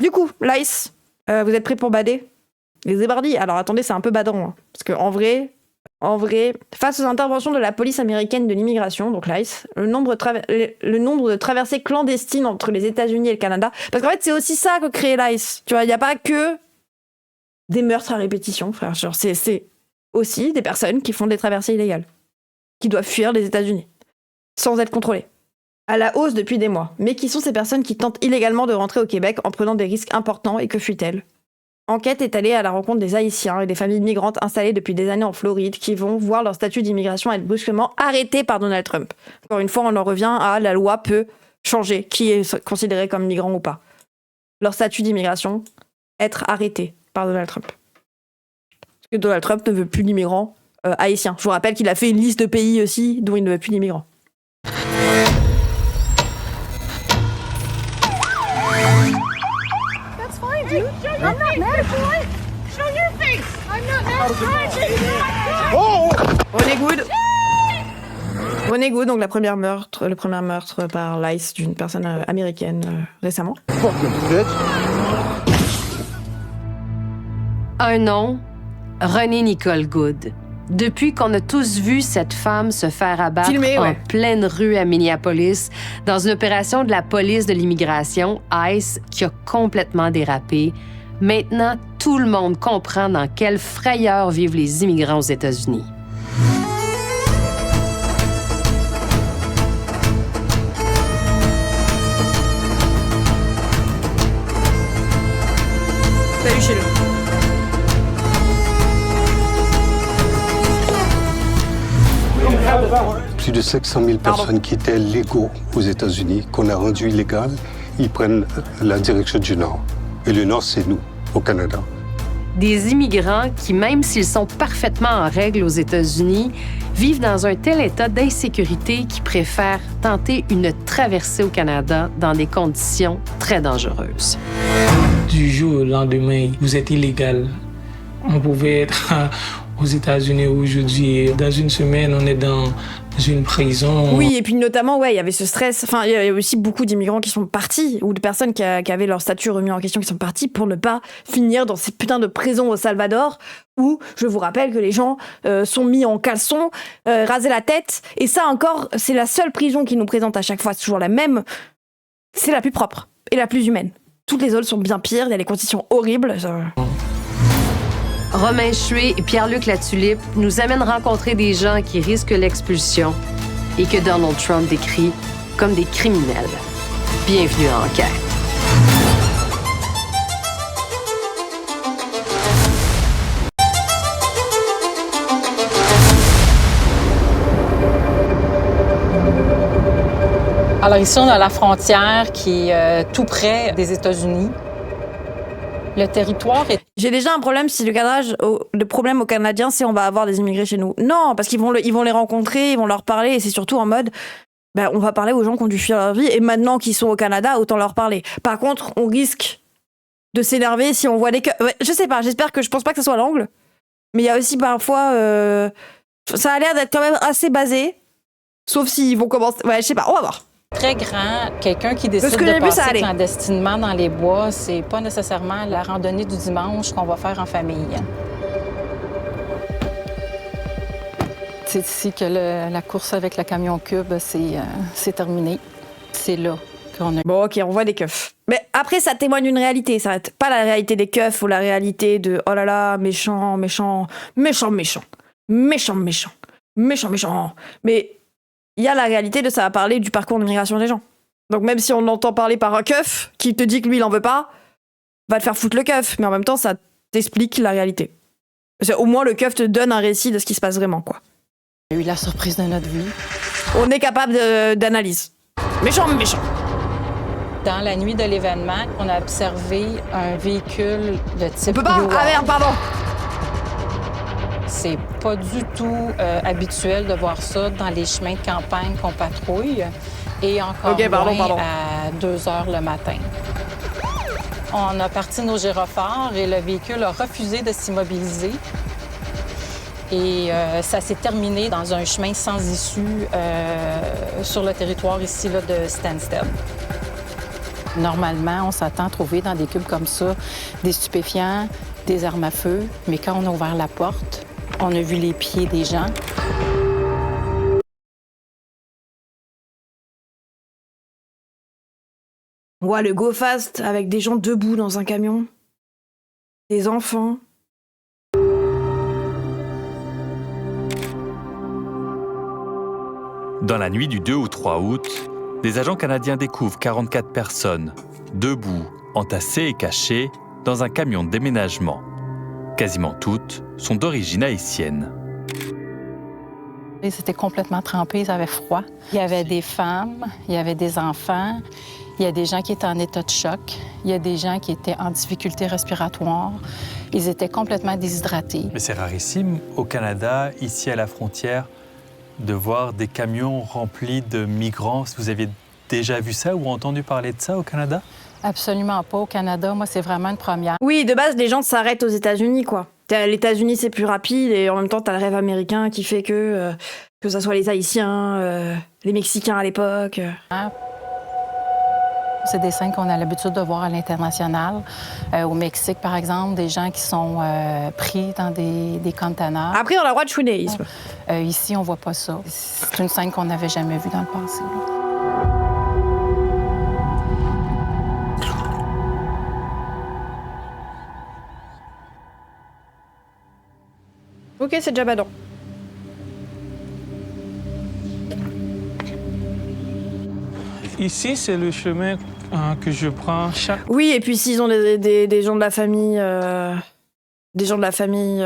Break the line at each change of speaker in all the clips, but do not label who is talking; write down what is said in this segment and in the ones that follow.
Du coup, l'ICE, vous êtes prêts pour bader? Les zébardis. Alors attendez, c'est un peu badant. Hein, parce qu'en vrai, face aux interventions de la police américaine de l'immigration, donc l'ICE, le nombre de traversées clandestines entre les États-Unis et le Canada, parce qu'en fait, c'est aussi ça que crée l'ICE. Tu vois, il n'y a pas que des meurtres à répétition, frère. Genre, c'est aussi des personnes qui font des traversées illégales, qui doivent fuir les États-Unis, sans être contrôlées. À la hausse depuis des mois. Mais qui sont ces personnes qui tentent illégalement de rentrer au Québec en prenant des risques importants et que fuient-elles? Enquête est allée à la rencontre des Haïtiens et des familles migrantes installées depuis des années en Floride qui vont voir leur statut d'immigration être brusquement arrêté par Donald Trump. Encore une fois, on en revient à la loi peut changer qui est considéré comme migrant ou pas. Leur statut d'immigration être arrêté par Donald Trump. Parce que Donald Trump ne veut plus d'immigrants haïtiens. Je vous rappelle qu'il a fait une liste de pays aussi dont il ne veut plus d'immigrants.
I'm not mad, boy. Show your face. I'm not mad.
Oh! René Good, donc le premier meurtre par l'ICE d'une personne américaine récemment.
Un nom, René Nicole Good. Depuis qu'on a tous vu cette femme se faire abattre en pleine rue à Minneapolis, dans une opération de la police de l'immigration, ICE, qui a complètement dérapé, maintenant, tout le monde comprend dans quelle frayeur vivent les immigrants aux États-Unis.
Salut chez lui.
Plus de 500 000 personnes qui étaient légaux aux États-Unis, qu'on a rendues illégales, ils prennent la direction du Nord. Et le Nord, c'est nous, au Canada.
Des immigrants qui, même s'ils sont parfaitement en règle aux États-Unis, vivent dans un tel état d'insécurité qu'ils préfèrent tenter une traversée au Canada dans des conditions très dangereuses.
Du jour au lendemain, vous êtes illégal. On pouvait être aux États-Unis aujourd'hui. Dans une semaine, on est dans une prison.
Oui, et puis notamment, il y avait ce stress. Enfin, il y a aussi beaucoup d'immigrants qui sont partis, ou de personnes qui avaient leur statut remis en question, qui sont partis pour ne pas finir dans ces putains de prisons au Salvador, où, je vous rappelle que les gens sont mis en caleçon, rasés la tête. Et ça encore, c'est la seule prison qui nous présente à chaque fois. C'est toujours la même. C'est la plus propre et la plus humaine. Toutes les autres sont bien pires, il y a des conditions horribles.
Romain Chué et Pierre-Luc Latulippe nous amènent rencontrer des gens qui risquent l'expulsion et que Donald Trump décrit comme des criminels. Bienvenue à Enquête.
Alors ici, on a la frontière qui est tout près des États-Unis. Le territoire est...
J'ai déjà un problème si le problème aux Canadiens, c'est on va avoir des immigrés chez nous. Non, parce qu'ils vont les rencontrer, ils vont leur parler, et c'est surtout en mode, on va parler aux gens qui ont dû fuir leur vie, et maintenant qu'ils sont au Canada, autant leur parler. Par contre, on risque de s'énerver si on voit des keufs. Ouais, je sais pas, je pense pas que ce soit l'angle, mais il y a aussi parfois... ça a l'air d'être quand même assez basé, sauf s'ils vont commencer... Ouais, je sais pas, on va voir.
Très grand. Quelqu'un qui décide de passer clandestinement dans les bois, c'est pas nécessairement la randonnée du dimanche qu'on va faire en famille. C'est ici que la course avec le camion cube, c'est terminé. C'est là qu'on a...
Bon, OK, on voit des keufs. Mais après, ça témoigne d'une réalité. Ça n'est pas la réalité des keufs ou la réalité de « Oh là là, méchant, méchant, méchant, méchant, méchant, méchant, méchant, méchant. » Mais... il y a la réalité de ça va parler du parcours d'immigration des gens. Donc même si on entend parler par un keuf qui te dit que lui, il en veut pas, va te faire foutre le keuf. Mais en même temps, ça t'explique la réalité. Au moins, le keuf te donne un récit de ce qui se passe vraiment, quoi.
On a eu la surprise de notre vie.
On est capable d'analyse. Méchant, méchant.
Dans la nuit de l'événement, on a observé un véhicule de type...
On peut pas? Ah merde, pardon.
C'est pas du tout habituel de voir ça dans les chemins de campagne qu'on patrouille et encore moins à 2 heures le matin. On a parti nos gyrophares et le véhicule a refusé de s'immobiliser. Et ça s'est terminé dans un chemin sans issue sur le territoire ici là, de Stansted. Normalement, on s'attend à trouver dans des cubes comme ça des stupéfiants, des armes à feu, mais quand on a ouvert la porte, on a vu les pieds des gens.
On voit le go fast avec des gens debout dans un camion, des enfants.
Dans la nuit du 2 ou 3 août, des agents canadiens découvrent 44 personnes, debout, entassées et cachées, dans un camion de déménagement. Quasiment toutes sont d'origine haïtienne.
Ils étaient complètement trempés, ils avaient froid. Il y avait des femmes, il y avait des enfants, il y a des gens qui étaient en état de choc, il y a des gens qui étaient en difficulté respiratoire. Ils étaient complètement déshydratés.
Mais c'est rarissime au Canada, ici à la frontière, de voir des camions remplis de migrants. Vous aviez déjà vu ça ou entendu parler de ça au Canada?
Absolument pas. Au Canada, moi, c'est vraiment une première.
Oui, de base, les gens s'arrêtent aux États-Unis, quoi. Les États-Unis, c'est plus rapide, et en même temps, t'as le rêve américain qui fait que ça soit les Haïtiens, les Mexicains à l'époque.
C'est des scènes qu'on a l'habitude de voir à l'international. Au Mexique, par exemple, des gens qui sont pris dans des containers.
Après, on a le droit de chouiner.
Ici, on voit pas ça. C'est une scène qu'on n'avait jamais vue dans le passé. Là.
Ok, c'est déjà badant.
Ici, c'est le chemin que je prends chaque...
Oui, et puis s'ils ont des gens de la famille... Des gens de la famille...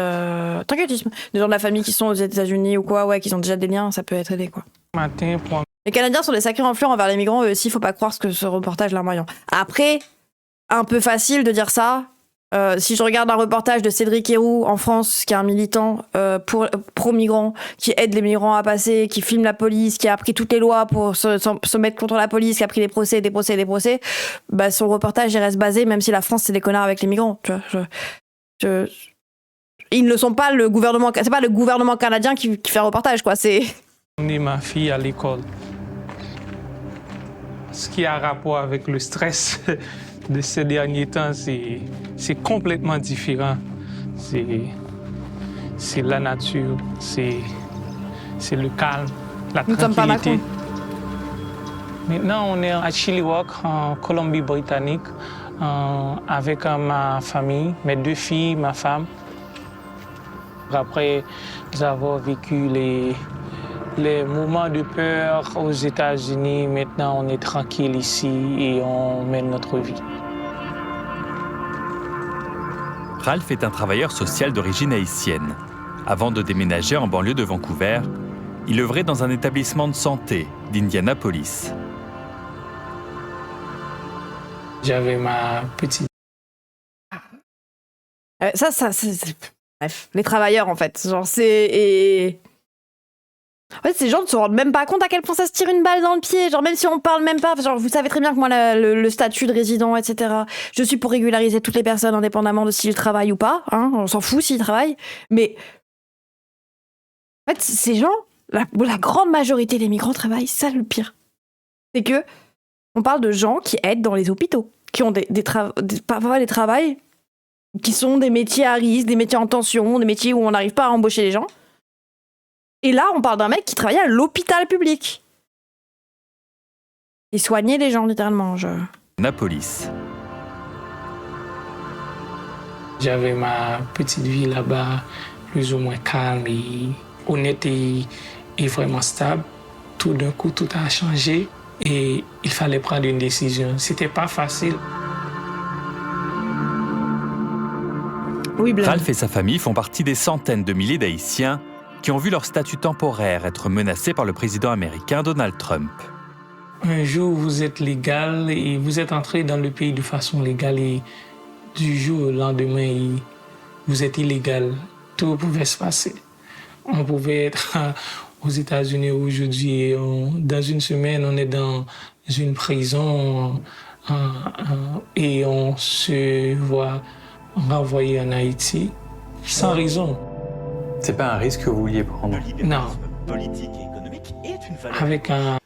T'inquiète, des gens de la famille qui sont aux États-Unis ou quoi, ouais, qui ont déjà des liens, ça peut être aidé, quoi.
Matin, pour...
Les Canadiens sont des sacrés influents envers les migrants, eux aussi, faut pas croire ce que ce reportage larmoyant. Après, un peu facile de dire ça... si je regarde un reportage de Cédric Héroux en France, qui est un militant pro-migrants, qui aide les migrants à passer, qui filme la police, qui a appris toutes les lois pour se mettre contre la police, qui a pris des procès, bah son reportage il reste basé, même si la France c'est des connards avec les migrants. Tu vois, ils ne le sont pas, le gouvernement, c'est pas le gouvernement canadien qui fait un reportage, quoi. C'est
emmener ma fille à l'école. Ce qui a rapport avec le stress de ces derniers temps, c'est complètement différent. C'est la nature, c'est le calme, la tranquillité.
Nous sommes pas Macron.
Maintenant, on est à Chilliwack, en Colombie-Britannique, avec ma famille, mes 2 filles, ma femme. Après avoir vécu les moments de peur aux États-Unis, maintenant on est tranquille ici et on mène notre vie.
Ralph est un travailleur social d'origine haïtienne. Avant de déménager en banlieue de Vancouver, il œuvrait dans un établissement de santé d'Indianapolis.
J'avais ma petite...
Bref, les travailleurs, en fait. Genre, c'est... En fait, ces gens ne se rendent même pas compte à quel point ça se tire une balle dans le pied. Genre, même si on parle même pas, genre, vous savez très bien que moi, le statut de résident, etc., je suis pour régulariser toutes les personnes indépendamment de s'ils travaillent ou pas. Hein, on s'en fout s'ils travaillent. Mais, en fait, ces gens, la grande majorité des migrants travaillent. C'est ça le pire. C'est que on parle de gens qui aident dans les hôpitaux, qui ont parfois des travails qui sont des métiers à risque, des métiers en tension, des métiers où on n'arrive pas à embaucher les gens. Et là, on parle d'un mec qui travaillait à l'hôpital public. Il soignait les gens, littéralement.
Napolis. J'avais ma petite vie là-bas, plus ou moins calme et honnête et vraiment stable. Tout d'un coup, tout a changé et il fallait prendre une décision. C'était pas facile.
Oui,
Ralph et sa famille font partie des centaines de milliers d'Haïtiens qui ont vu leur statut temporaire être menacé par le président américain Donald Trump.
Un jour, vous êtes légal et vous êtes entré dans le pays de façon légale et du jour au lendemain, vous êtes illégal. Tout pouvait se passer. On pouvait être aux États-Unis aujourd'hui. Dans une semaine, on est dans une prison et on se voit renvoyé en Haïti sans raison.
C'est pas un risque que vous vouliez prendre?
Non.
Politique et économique est une valeur.
Avec un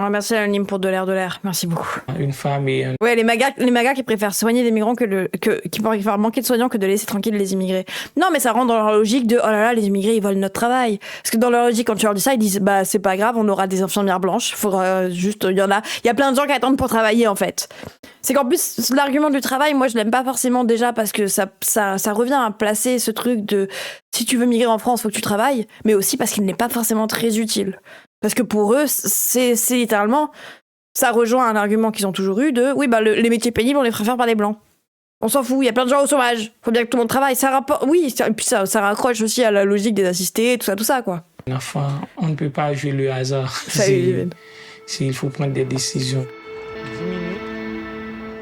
Oh, merci Anonyme pour de l'air. Merci beaucoup.
Une femme et un...
Ouais, les magas qui préfèrent soigner des migrants qui préfèrent manquer de soignants que de laisser tranquilles les immigrés. Non, mais ça rentre dans leur logique de oh là là, les immigrés ils volent notre travail. Parce que dans leur logique, quand tu leur dis ça, ils disent bah c'est pas grave, on aura des infirmières blanches. Faudra juste, il y a plein de gens qui attendent pour travailler en fait. C'est qu'en plus l'argument du travail, moi je l'aime pas forcément déjà parce que ça revient à placer ce truc de si tu veux migrer en France, faut que tu travailles, mais aussi parce qu'il n'est pas forcément très utile. Parce que pour eux, c'est littéralement... Ça rejoint un argument qu'ils ont toujours eu de... Oui, bah les métiers pénibles, on les fera faire par les Blancs. On s'en fout, il y a plein de gens au chômage. Faut bien que tout le monde travaille. Oui, et puis ça raccroche aussi à la logique des assistés, tout ça, quoi.
Enfin, on ne peut pas jouer le hasard. Il faut prendre des décisions.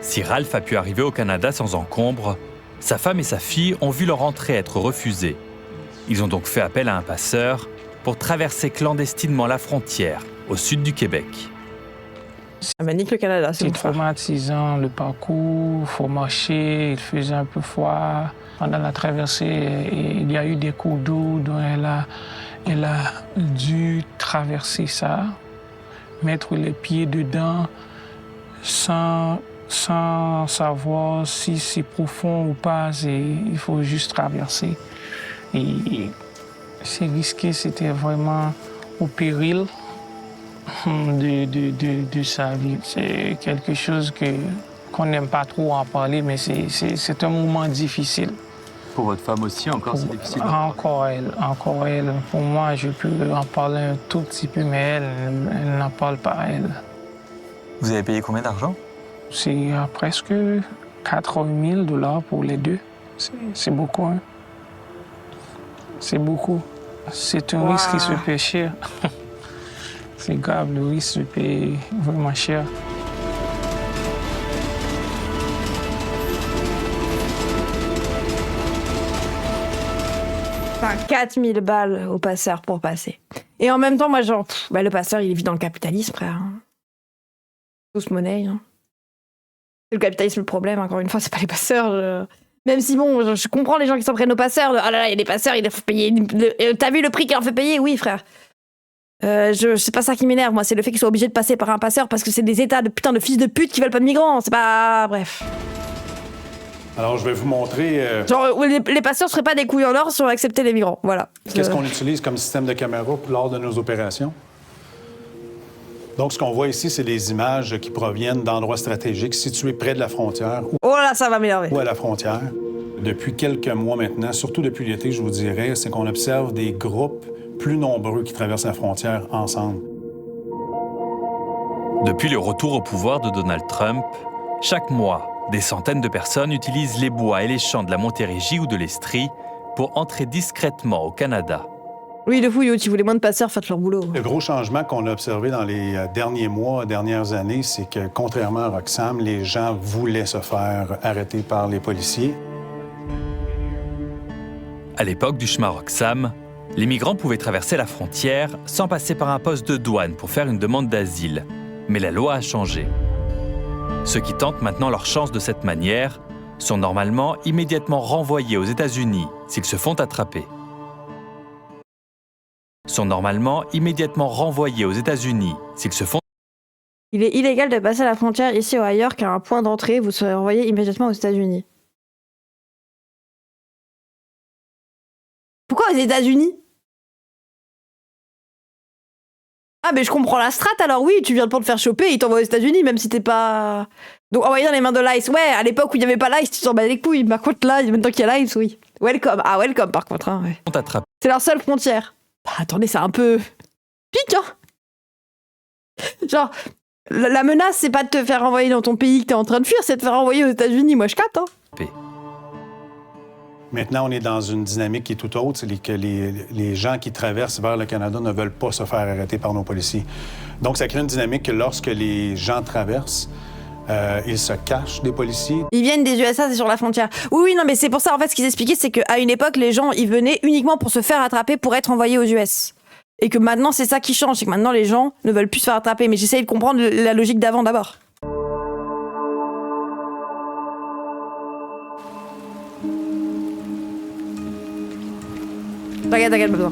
Si Ralph a pu arriver au Canada sans encombre, sa femme et sa fille ont vu leur entrée être refusée. Ils ont donc fait appel à un passeur pour traverser clandestinement la frontière au sud du Québec.
Ça manique le Canada,
c'est traumatisant, le parcours, il faut marcher, il faisait un peu froid. Pendant la traversée, il y a eu des cours d'eau, donc elle a dû traverser ça, mettre les pieds dedans sans savoir si c'est profond ou pas, il faut juste traverser. Et c'est risqué, c'était vraiment au péril de sa vie. C'est quelque chose qu'on n'aime pas trop en parler, mais c'est un moment difficile.
Pour votre femme aussi, c'est difficile?
Encore elle. Pour moi, je peux en parler un tout petit peu, mais elle n'en parle pas, elle.
Vous avez payé combien d'argent?
C'est presque 4 000 $ pour les deux. C'est beaucoup, hein? C'est beaucoup. C'est un risque qui se paie cher. C'est grave, le risque se paie vraiment cher.
Enfin, 4 000 balles au passeur pour passer. Et en même temps, moi, genre, le passeur, il vit dans le capitalisme, frère. Tous monnaie. Hein. C'est le capitalisme le problème, encore une fois, c'est pas les passeurs. Même si, bon, je comprends les gens qui s'en prennent aux passeurs. Ah là là, il y a des passeurs, il faut payer. T'as vu le prix qu'il leur fait payer? Oui, frère. C'est pas ça qui m'énerve, moi. C'est le fait qu'ils soient obligés de passer par un passeur parce que c'est des états de putain de fils de pute qui veulent pas de migrants. C'est pas... Bref.
Alors, je vais vous montrer...
Genre, les passeurs seraient pas des couilles en or si on acceptait les migrants. Voilà.
Qu'est-ce qu'on utilise comme système de caméra lors de nos opérations? Donc, ce qu'on voit ici, c'est des images qui proviennent d'endroits stratégiques situés près de la frontière.
Oh là, ça va m'énerver.
Ou à la frontière. Depuis quelques mois maintenant, surtout depuis l'été, je vous dirais, c'est qu'on observe des groupes plus nombreux qui traversent la frontière ensemble.
Depuis le retour au pouvoir de Donald Trump, chaque mois, des centaines de personnes utilisent les bois et les champs de la Montérégie ou de l'Estrie pour entrer discrètement au Canada.
Oui, le fouillot, si vous voulez moins de passeurs, faites leur boulot.
Le gros changement qu'on a observé dans les derniers mois, dernières années, c'est que, contrairement à Roxham, les gens voulaient se faire arrêter par les policiers.
À l'époque du chemin Roxham, les migrants pouvaient traverser la frontière sans passer par un poste de douane pour faire une demande d'asile. Mais la loi a changé. Ceux qui tentent maintenant leur chance de cette manière sont normalement immédiatement renvoyés aux États-Unis s'ils se font attraper.
Il est illégal de passer la frontière ici ou ailleurs qu'à un point d'entrée, vous serez renvoyé immédiatement aux États-Unis. Pourquoi aux États-Unis? Ah, mais je comprends la strate alors, oui, tu viens pour te faire choper, ils t'envoient aux États-Unis, même si t'es pas. Donc, envoyé dans les mains de l'ICE. Ouais, à l'époque où il n'y avait pas l'ICE, tu t'en bats les couilles. Par contre, là, maintenant qu'il y a l'ICE, oui. Welcome. Ah, welcome, par contre. Hein, ouais. C'est leur seule frontière. Bah, attendez, c'est un peu. Pique, hein. Genre, la menace, c'est pas de te faire renvoyer dans ton pays que t'es en train de fuir, c'est de te faire renvoyer aux États-Unis. Moi, je capte, hein.
Maintenant, on est dans une dynamique qui est tout autre. C'est que les gens qui traversent vers le Canada ne veulent pas se faire arrêter par nos policiers. Donc, ça crée une dynamique que lorsque les gens traversent, ils se cachent des policiers.
Ils viennent des USA, c'est sur la frontière. Oui, non, mais c'est pour ça, en fait, ce qu'ils expliquaient, c'est qu'à une époque, les gens, ils venaient uniquement pour se faire attraper, pour être envoyés aux US. Et que maintenant, c'est ça qui change, c'est que maintenant, les gens ne veulent plus se faire attraper. Mais j'essaye de comprendre la logique d'avant, d'abord. T'inquiète, pas besoin.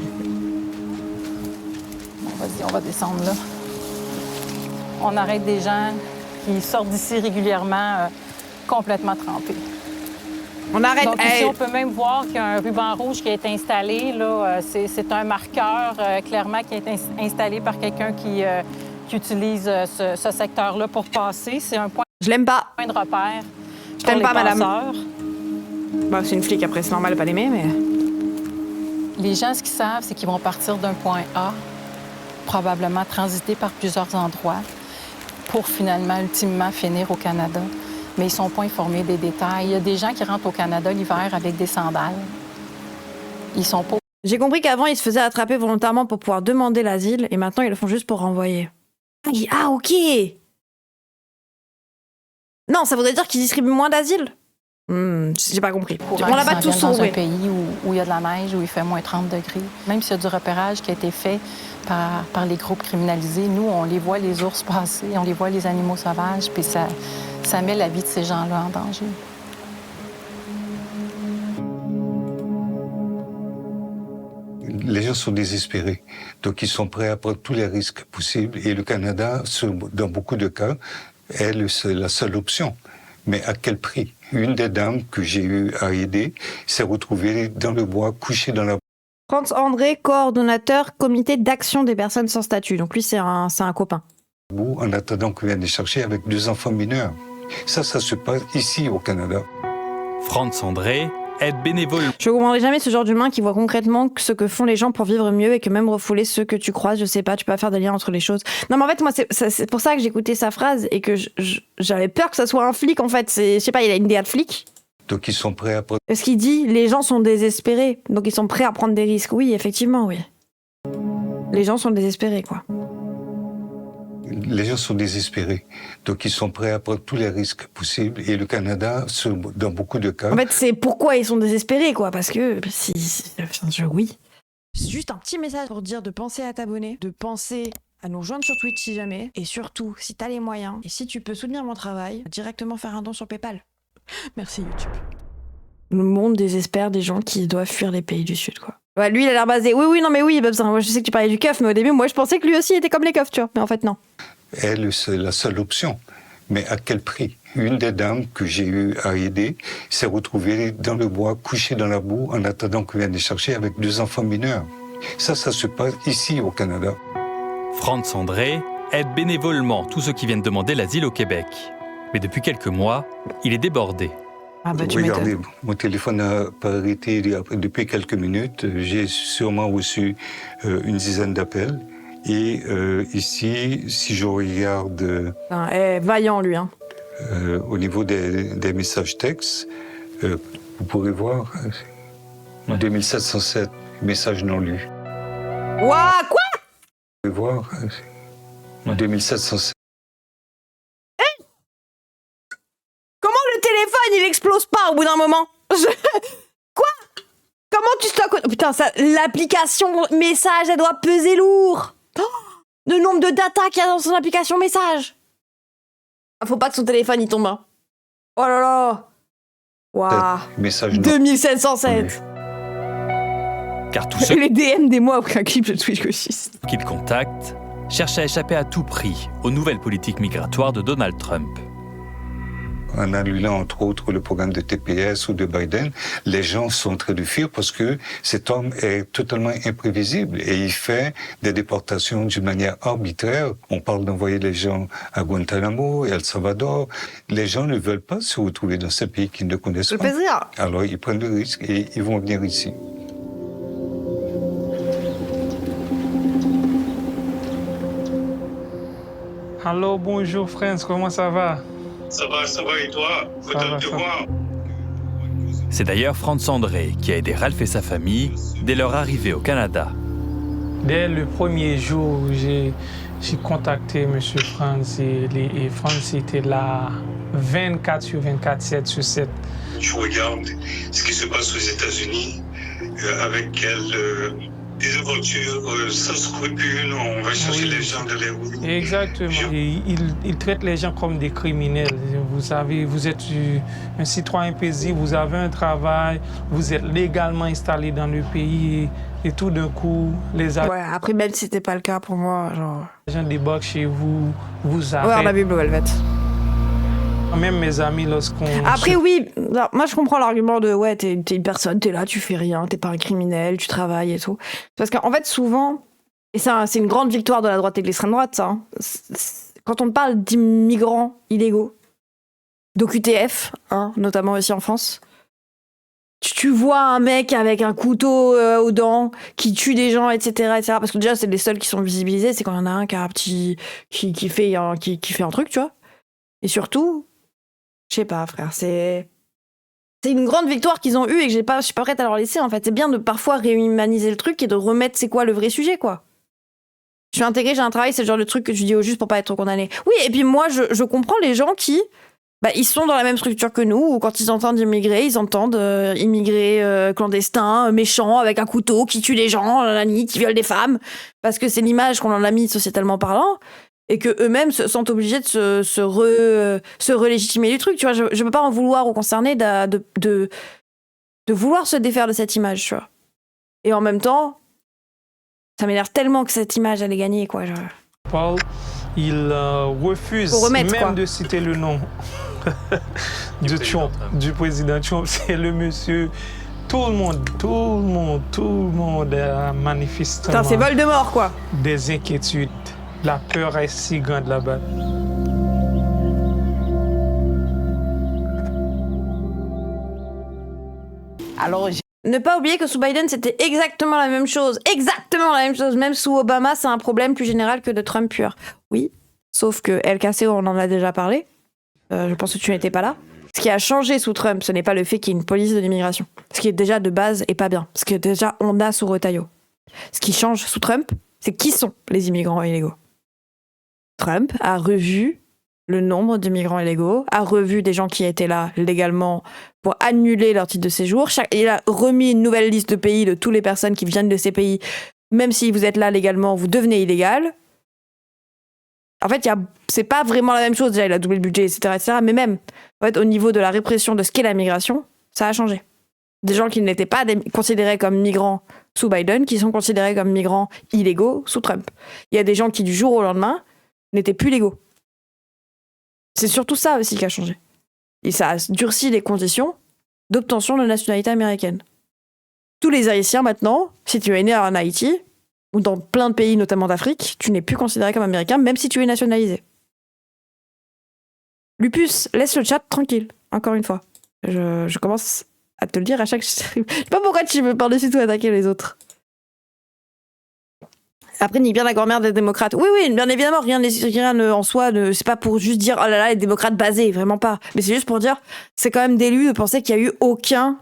Bon, vas-y, on va descendre là. On arrête des gens qui sortent d'ici régulièrement complètement trempés.
On arrête.
Donc ici, on peut même voir qu'il y a un ruban rouge qui a été installé. Là, c'est un marqueur, clairement, qui a été installé par quelqu'un qui utilise ce secteur-là pour passer. C'est un point
Je l'aime pas.
de repère.
Je t'aime pas, madame. Bah, c'est une flic, après, c'est normal de pas l'aimer, mais...
Les gens, ce qu'ils savent, c'est qu'ils vont partir d'un point A, probablement transiter par plusieurs endroits, pour finalement, ultimement, finir au Canada. Mais ils sont pas informés des détails. Il y a des gens qui rentrent au Canada l'hiver avec des sandales. Ils sont pas...
J'ai compris qu'avant, ils se faisaient attraper volontairement pour pouvoir demander l'asile, et maintenant, ils le font juste pour renvoyer. Ah, ok. Non, ça voudrait dire qu'ils distribuent moins d'asile. J'ai pas compris. On l'a pas tous
dans un pays où il y a de la neige, où il fait moins 30 degrés. Même s'il y a du repérage qui a été fait par les groupes criminalisés, nous, on les voit, les ours passer, on les voit, les animaux sauvages, puis ça met la vie de ces gens-là en danger.
Les gens sont désespérés, donc ils sont prêts à prendre tous les risques possibles. Et le Canada, dans beaucoup de cas, est la seule option. Mais à quel prix? Une des dames que j'ai eu à aider s'est retrouvée dans le bois, couchée dans la...
Franz André, coordonnateur comité d'action des personnes sans statut. Donc lui, c'est un copain.
En attendant qu'on vienne les chercher avec 2 enfants mineurs. Ça se passe ici au Canada.
Franz André aide bénévole.
Je ne comprendrai jamais ce genre d'humain qui voit concrètement ce que font les gens pour vivre mieux et que même refouler ceux que tu croises, je sais pas, tu peux pas faire de lien entre les choses. Non mais en fait, moi, c'est pour ça que j'écoutais sa phrase et que j'avais peur que ça soit un flic en fait. Je sais pas, il a une DA de flic.
Donc ils sont prêts à prendre...
Ce qu'il dit, les gens sont désespérés, donc ils sont prêts à prendre des risques. Oui, effectivement, oui. Les gens sont désespérés, quoi.
Les gens sont désespérés, donc ils sont prêts à prendre tous les risques possibles. Et le Canada, dans beaucoup de cas...
En fait, c'est pourquoi ils sont désespérés, quoi, parce que oui. Juste un petit message pour dire de penser à t'abonner, de penser à nous rejoindre sur Twitch si jamais, et surtout, si t'as les moyens, et si tu peux soutenir mon travail, directement faire un don sur PayPal. Merci YouTube. Le monde désespère des gens qui doivent fuir les pays du Sud, quoi. Ouais, lui, il a l'air basé. Oui, moi, je sais que tu parlais du keuf, mais au début, moi, je pensais que lui aussi était comme les keufs, tu vois. Mais en fait, non.
Elle, c'est la seule option. Mais à quel prix? Une des dames que j'ai eu à aider s'est retrouvée dans le bois, couchée dans la boue, en attendant qu'on vienne les chercher avec 2 enfants mineurs. Ça se passe ici, au Canada.
Franz André aide bénévolement tous ceux qui viennent demander l'asile au Québec. Mais depuis quelques mois, il est débordé.
Ah bah,
regardez, mon téléphone n'a pas arrêté depuis quelques minutes. J'ai sûrement reçu une dizaine d'appels. Et ici, si je regarde...
vaillant, lui. Hein.
Au niveau des messages textes, vous pourrez voir 2707 messages non lus.
Ouah, quoi?
Vous pouvez voir 2707.
Il explose pas au bout d'un moment. Quoi? Comment tu stockes? Oh, putain, l'application message, elle doit peser lourd. Le nombre de data qu'il y a dans son application message. Faut pas que son téléphone il tombe. Oh là là. Waouh.
Message
2707.
Car tous ceux
les DM des mois après un clip de Twitch gauchiste
qu'il contacte cherchent à échapper à tout prix aux nouvelles politiques migratoires de Donald Trump.
En annulant, entre autres, le programme de TPS ou de Biden, les gens sont en train de fuir parce que cet homme est totalement imprévisible et il fait des déportations d'une manière arbitraire. On parle d'envoyer les gens à Guantanamo et El Salvador. Les gens ne veulent pas se retrouver dans ces pays qu'ils ne connaissent pas.
Plaisir.
Alors, ils prennent le risque et ils vont venir ici.
Allô, bonjour, Franz, comment ça va?
Ça va, et toi? Content de te voir.
C'est d'ailleurs Franz André qui a aidé Ralph et sa famille dès leur arrivée au Canada.
Dès le premier jour, j'ai contacté M. Franz et Franz était là 24 sur 24, 7 sur 7.
Je regarde ce qui se passe aux États-Unis avec des aventures sans scrupules, on va chercher les gens de les rues.
Exactement. Il traite les gens comme des criminels. Vous savez, vous êtes un citoyen paisible, vous avez un travail, vous êtes légalement installé dans le pays Et tout d'un coup, les
Ouais, après, même si c'était pas le cas pour moi, genre...
agents débarquent chez vous, vous arrêtent.
Ouais, on a vu Blue Velvet.
Même mes amis, lorsqu'on...
Après, oui, alors, moi je comprends l'argument de ouais, t'es une personne, t'es là, tu fais rien, t'es pas un criminel, tu travailles et tout. Parce qu'en fait, souvent, et ça, c'est une grande victoire de la droite et de l'extrême droite, ça. Hein. Quand on parle d'immigrants illégaux, d'OQTF, hein, notamment aussi en France, tu vois un mec avec un couteau aux dents qui tue des gens, etc., etc. Parce que déjà, c'est les seuls qui sont visibilisés, c'est quand il y en a un qui a un petit. qui fait un truc, tu vois. Et surtout. Je sais pas, frère, c'est une grande victoire qu'ils ont eue et que je suis pas prête à leur laisser, en fait. C'est bien de parfois réhumaniser le truc et de remettre c'est quoi le vrai sujet, quoi. Je suis intégrée, j'ai un travail, c'est le genre de truc que tu dis au juste pour pas être trop condamné. Oui, et puis moi, je comprends les gens qui, ils sont dans la même structure que nous, ou quand ils entendent immigrer, ils entendent immigrés clandestins, méchants, avec un couteau, qui tuent les gens, qui violent des femmes, parce que c'est l'image qu'on en a mis sociétalement parlant. Et que eux-mêmes se sentent obligés de se relégitimer du truc, tu vois. Je peux pas en vouloir aux concernés de vouloir se défaire de cette image, tu vois. Et en même temps, ça m'énerve tellement que cette image allait gagner, quoi.
Paul, il refuse de citer le nom de Trump, du président Trump. C'est le monsieur. Tout le monde a manifestement...
C'est Voldemort, quoi.
Des inquiétudes. La peur est si grande là-bas.
Alors, ne pas oublier que sous Biden, c'était exactement la même chose. Exactement la même chose. Même sous Obama, c'est un problème plus général que de Trump pur. Oui, sauf que LKC, on en a déjà parlé. Je pense que tu n'étais pas là. Ce qui a changé sous Trump, ce n'est pas le fait qu'il y ait une police de l'immigration. Ce qui est déjà de base et pas bien. Ce que déjà on a sous Retailleau. Ce qui change sous Trump, c'est qui sont les immigrants illégaux. Trump a revu le nombre d'immigrants illégaux, a revu des gens qui étaient là légalement pour annuler leur titre de séjour. Il a remis une nouvelle liste de pays de toutes les personnes qui viennent de ces pays. Même si vous êtes là légalement, vous devenez illégal. En fait, c'est pas vraiment la même chose. Déjà, il a doublé le budget, etc. Mais même, en fait, au niveau de la répression de ce qu'est la migration, ça a changé. Des gens qui n'étaient pas considérés comme migrants sous Biden, qui sont considérés comme migrants illégaux sous Trump. Il y a des gens qui, du jour au lendemain, n'étaient plus légaux. C'est surtout ça aussi qui a changé. Et ça a durci les conditions d'obtention de nationalité américaine. Tous les Haïtiens, maintenant, si tu es né en Haïti, ou dans plein de pays, notamment d'Afrique, tu n'es plus considéré comme américain, même si tu es nationalisé. Lupus, laisse le chat tranquille, encore une fois. Je commence à te le dire à chaque... Je sais pas pourquoi tu veux par-dessus tout attaquer les autres. Après, ni bien d'accord merde des démocrates. Oui, bien évidemment, rien en soi, c'est pas pour juste dire, oh là là, les démocrates basés, vraiment pas. Mais c'est juste pour dire, c'est quand même délu de penser qu'il y a eu aucun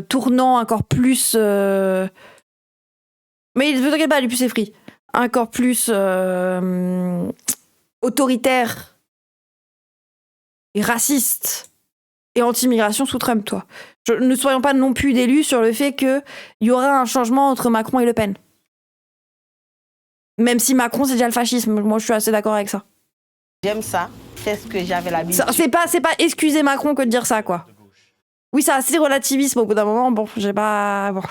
tournant encore plus... Mais ne t'inquiète pas, Lupus c'est free. Encore plus autoritaire et raciste et anti-immigration sous Trump, toi. Ne soyons pas non plus d'élus sur le fait qu'il y aura un changement entre Macron et Le Pen. Même si Macron, c'est déjà le fascisme. Moi, je suis assez d'accord avec ça.
J'aime ça. C'est ce que j'avais l'habitude.
C'est pas excuser Macron que de dire ça, quoi. Oui, c'est assez relativisme au bout d'un moment. Bon, j'ai pas... Bon.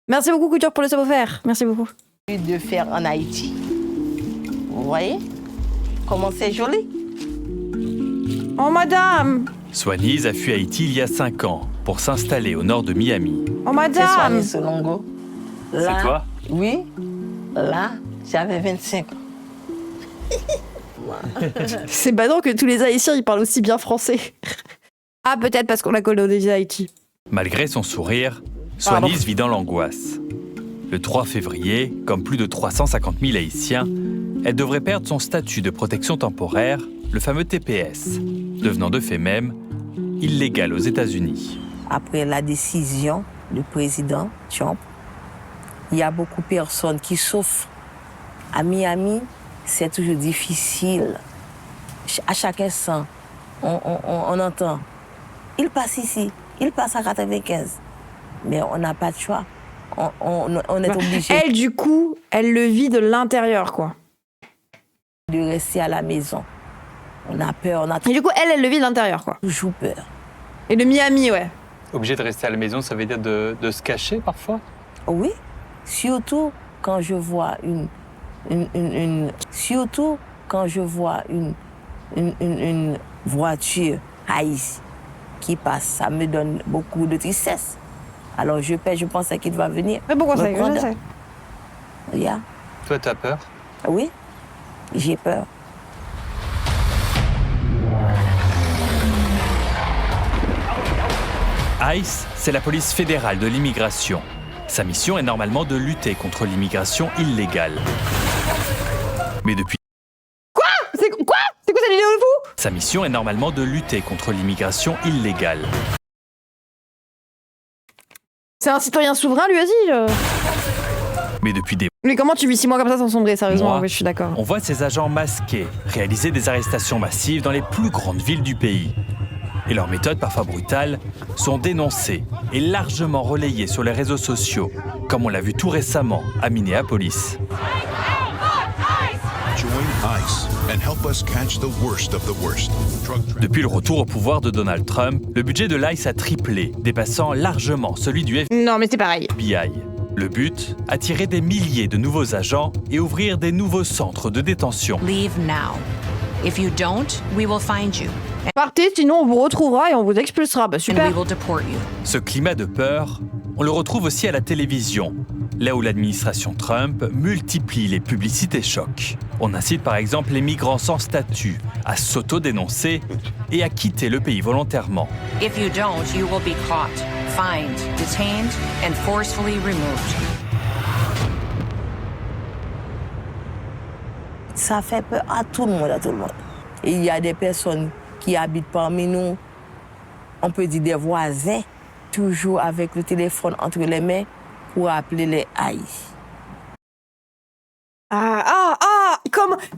Merci beaucoup, Couture, pour le savoir-faire. Merci beaucoup.
De faire en Haïti. Vous voyez comment c'est joli.
Oh, madame!
Swanise a fui Haïti il y a 5 ans pour s'installer au nord de Miami.
Oh, madame!
C'est Swanise Solongo.
C'est toi?
Oui. Là, j'avais 25 ans.
C'est badant que tous les Haïtiens, ils parlent aussi bien français. Ah, peut-être parce qu'on a colonisé Haïti.
Malgré son sourire, Swanise vit dans l'angoisse. Le 3 février, comme plus de 350 000 Haïtiens, elle devrait perdre son statut de protection temporaire, le fameux TPS, devenant de fait même illégal aux États-Unis.
Après la décision du président Trump, il y a beaucoup de personnes qui souffrent. À Miami, c'est toujours difficile. À chaque instant, on entend « Il passe ici, il passe à 95 ». Mais on n'a pas de choix. On est obligé.
Elle, du coup, elle le vit de l'intérieur, quoi.
De rester à la maison. On a peur,
Et du coup, elle le vit de l'intérieur, quoi.
Toujours peur.
Et de Miami, ouais.
Obligé de rester à la maison, ça veut dire de se cacher parfois?
Oui, surtout quand je vois surtout quand je vois une voiture haïtienne qui passe, ça me donne beaucoup de tristesse. Alors je pensais qu'il va venir.
Mais pourquoi ça? Je sais.
Yeah.
Toi, t'as peur?
Oui, j'ai peur.
ICE, c'est la police fédérale de l'immigration. Sa mission est normalement de lutter contre l'immigration illégale. Mais depuis...
C'est quoi cette vidéo de fou?
Sa mission est normalement de lutter contre l'immigration illégale.
C'est un citoyen souverain, lui aussi.
Mais depuis des
Mais comment tu vis 6 mois comme ça sans sombrer, sérieusement? Oui, je suis d'accord.
On voit ces agents masqués réaliser des arrestations massives dans les plus grandes villes du pays. Et leurs méthodes, parfois brutales, sont dénoncées et largement relayées sur les réseaux sociaux, comme on l'a vu tout récemment à Minneapolis. Depuis le retour au pouvoir de Donald Trump, le budget de l'ICE a triplé, dépassant largement celui du FBI.
Non, mais c'est pareil.
Le but, attirer des milliers de nouveaux agents et ouvrir des nouveaux centres de détention.
Leave now. If you don't, we will find you.
Partez, sinon on vous retrouvera et on vous expulsera. Bah super.
And we will deport you.
Ce climat de peur, on le retrouve aussi à la télévision, là où l'administration Trump multiplie les publicités chocs. On incite par exemple les migrants sans statut à s'auto-dénoncer et à quitter le pays volontairement.
If you don't, you will be caught, fined, detained, and forcefully removed.
Ça fait peur à tout le monde, Et il y a des personnes qui habitent parmi nous, on peut dire des voisins, toujours avec le téléphone entre les mains pour appeler les haïs.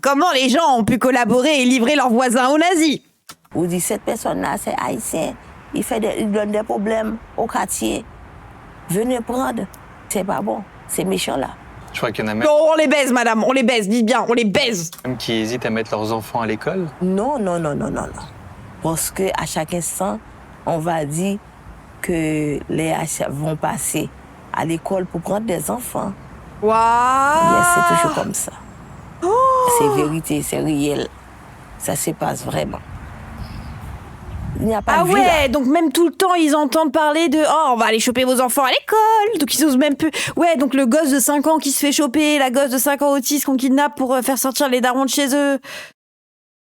Comment les gens ont pu collaborer et livrer leurs voisins aux nazis?
On dit cette personne-là, c'est haïtien, il donne des problèmes au quartier. Venez prendre. C'est pas bon, c'est méchant là.
Je crois qu'il y en a même...
Non, on les baise, madame, on les baise, dites bien, on les baise.
Même qui hésitent à mettre leurs enfants à l'école?
Non. Parce qu'à chaque instant, on va dire que les Haïtiens vont passer à l'école pour prendre des enfants.
Waouh!
Yes, c'est toujours comme ça. Oh! C'est vérité, c'est réel. Ça se passe vraiment. Il n'y a pas de
ouais,
là.
donc même tout le temps, ils entendent parler de « Oh, on va aller choper vos enfants à l'école !» Donc ils osent même plus... Ouais, donc le gosse de 5 ans qui se fait choper, la gosse de 5 ans autiste qu'on kidnappe pour faire sortir les darons de chez eux.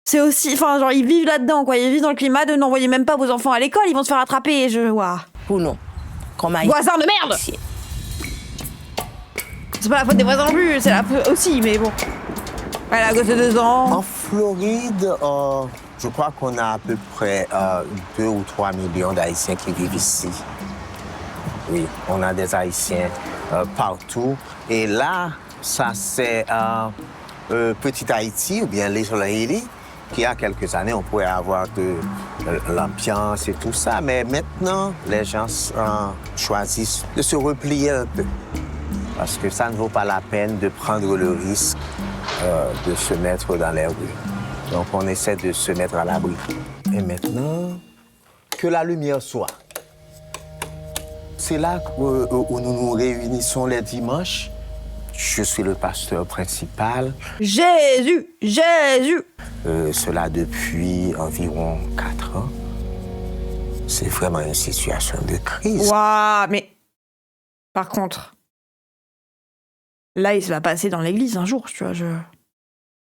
C'est aussi... Enfin, genre, ils vivent là-dedans, quoi. Ils vivent dans le climat de « N'envoyez même pas vos enfants à l'école, ils vont se faire attraper. » Waouh.
Pour nous.
Voisins de merde! C'est pas la faute des voisins non plus, c'est la faute aussi, mais bon. Ouais, la gosse de 2 ans...
En Floride... Je crois qu'on a à peu près 2 ou 3 millions d'Haïtiens qui vivent ici. Oui, on a des Haïtiens partout. Et là, ça c'est Petit Haïti ou bien Little Haiti, qui il y a quelques années, on pourrait avoir de l'ambiance et tout ça. Mais maintenant, les gens choisissent de se replier un peu. Parce que ça ne vaut pas la peine de prendre le risque de se mettre dans les rues. Donc, on essaie de se mettre à l'abri. Et maintenant, que la lumière soit. C'est là où nous nous réunissons les dimanches. Je suis le pasteur principal.
Jésus!
Cela depuis environ 4 ans. C'est vraiment une situation de crise.
Waouh, mais... Par contre, là, il va passer dans l'église un jour, tu vois,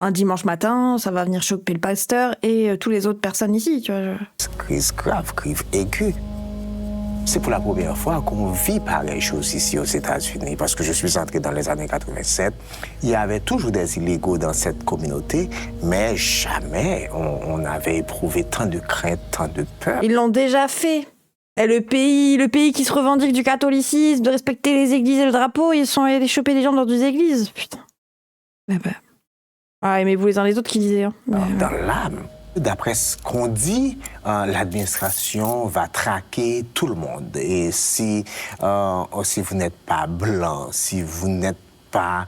un dimanche matin, ça va venir choper le pasteur et tous les autres personnes ici, tu vois.
Crise grave, crise aiguë. C'est pour la première fois qu'on vit pareille chose ici aux États-Unis, parce que je suis entré dans les années 87. Il y avait toujours des illégaux dans cette communauté, mais jamais on avait éprouvé tant de crainte, tant de peur.
Ils l'ont déjà fait. Et le pays qui se revendique du catholicisme, de respecter les églises et le drapeau, ils sont allés choper des gens dans des églises. Putain. Mais ben... Ah, aimez-vous les uns les autres qui disaient. Hein.
Dans l'âme. D'après ce qu'on dit, l'administration va traquer tout le monde. Et si vous n'êtes pas blanc, si vous n'êtes pas,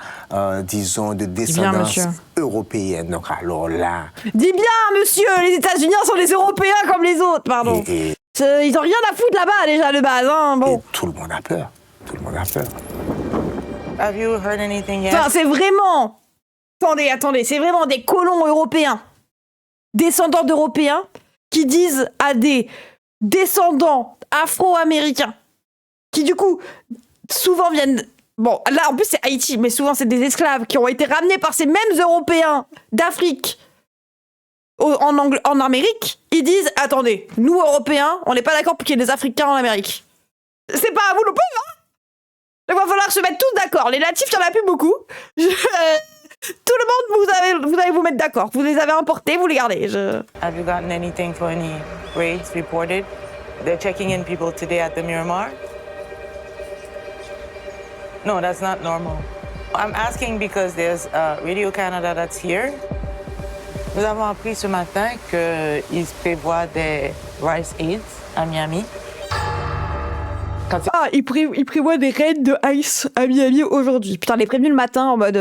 disons, de descendance européenne, donc alors là...
Dis bien, monsieur, les États-Unis sont des Européens comme les autres, pardon. Ils ont rien à foutre là-bas, déjà, de base. Hein. Bon.
Et tout le monde a peur. Tout le monde a peur.
Have you heard anything yet?
Enfin, c'est vraiment... Attendez, c'est vraiment des colons européens, descendants d'Européens, qui disent à des descendants afro-américains, qui du coup, souvent viennent... Bon, là, en plus, c'est Haïti, mais souvent, c'est des esclaves qui ont été ramenés par ces mêmes Européens d'Afrique en Amérique. Ils disent, attendez, nous, Européens, on n'est pas d'accord pour qu'il y ait des Africains en Amérique. C'est pas à vous le pauvre, hein? Il va falloir se mettre tous d'accord. Les natifs, il n'y en a plus beaucoup. Tout le monde, vous allez vous mettre d'accord. Vous les avez importés, vous les gardez.
Have you gotten anything for any raids reported? They're checking in people today at the Miramar? No, that's not normal. I'm asking because there's Radio Canada that's here. Nous avons appris ce matin qu'ils prévoient des Rice Aids à Miami.
Il prévoit des raids de ICE à Miami aujourd'hui. Putain, les prévenus le matin en mode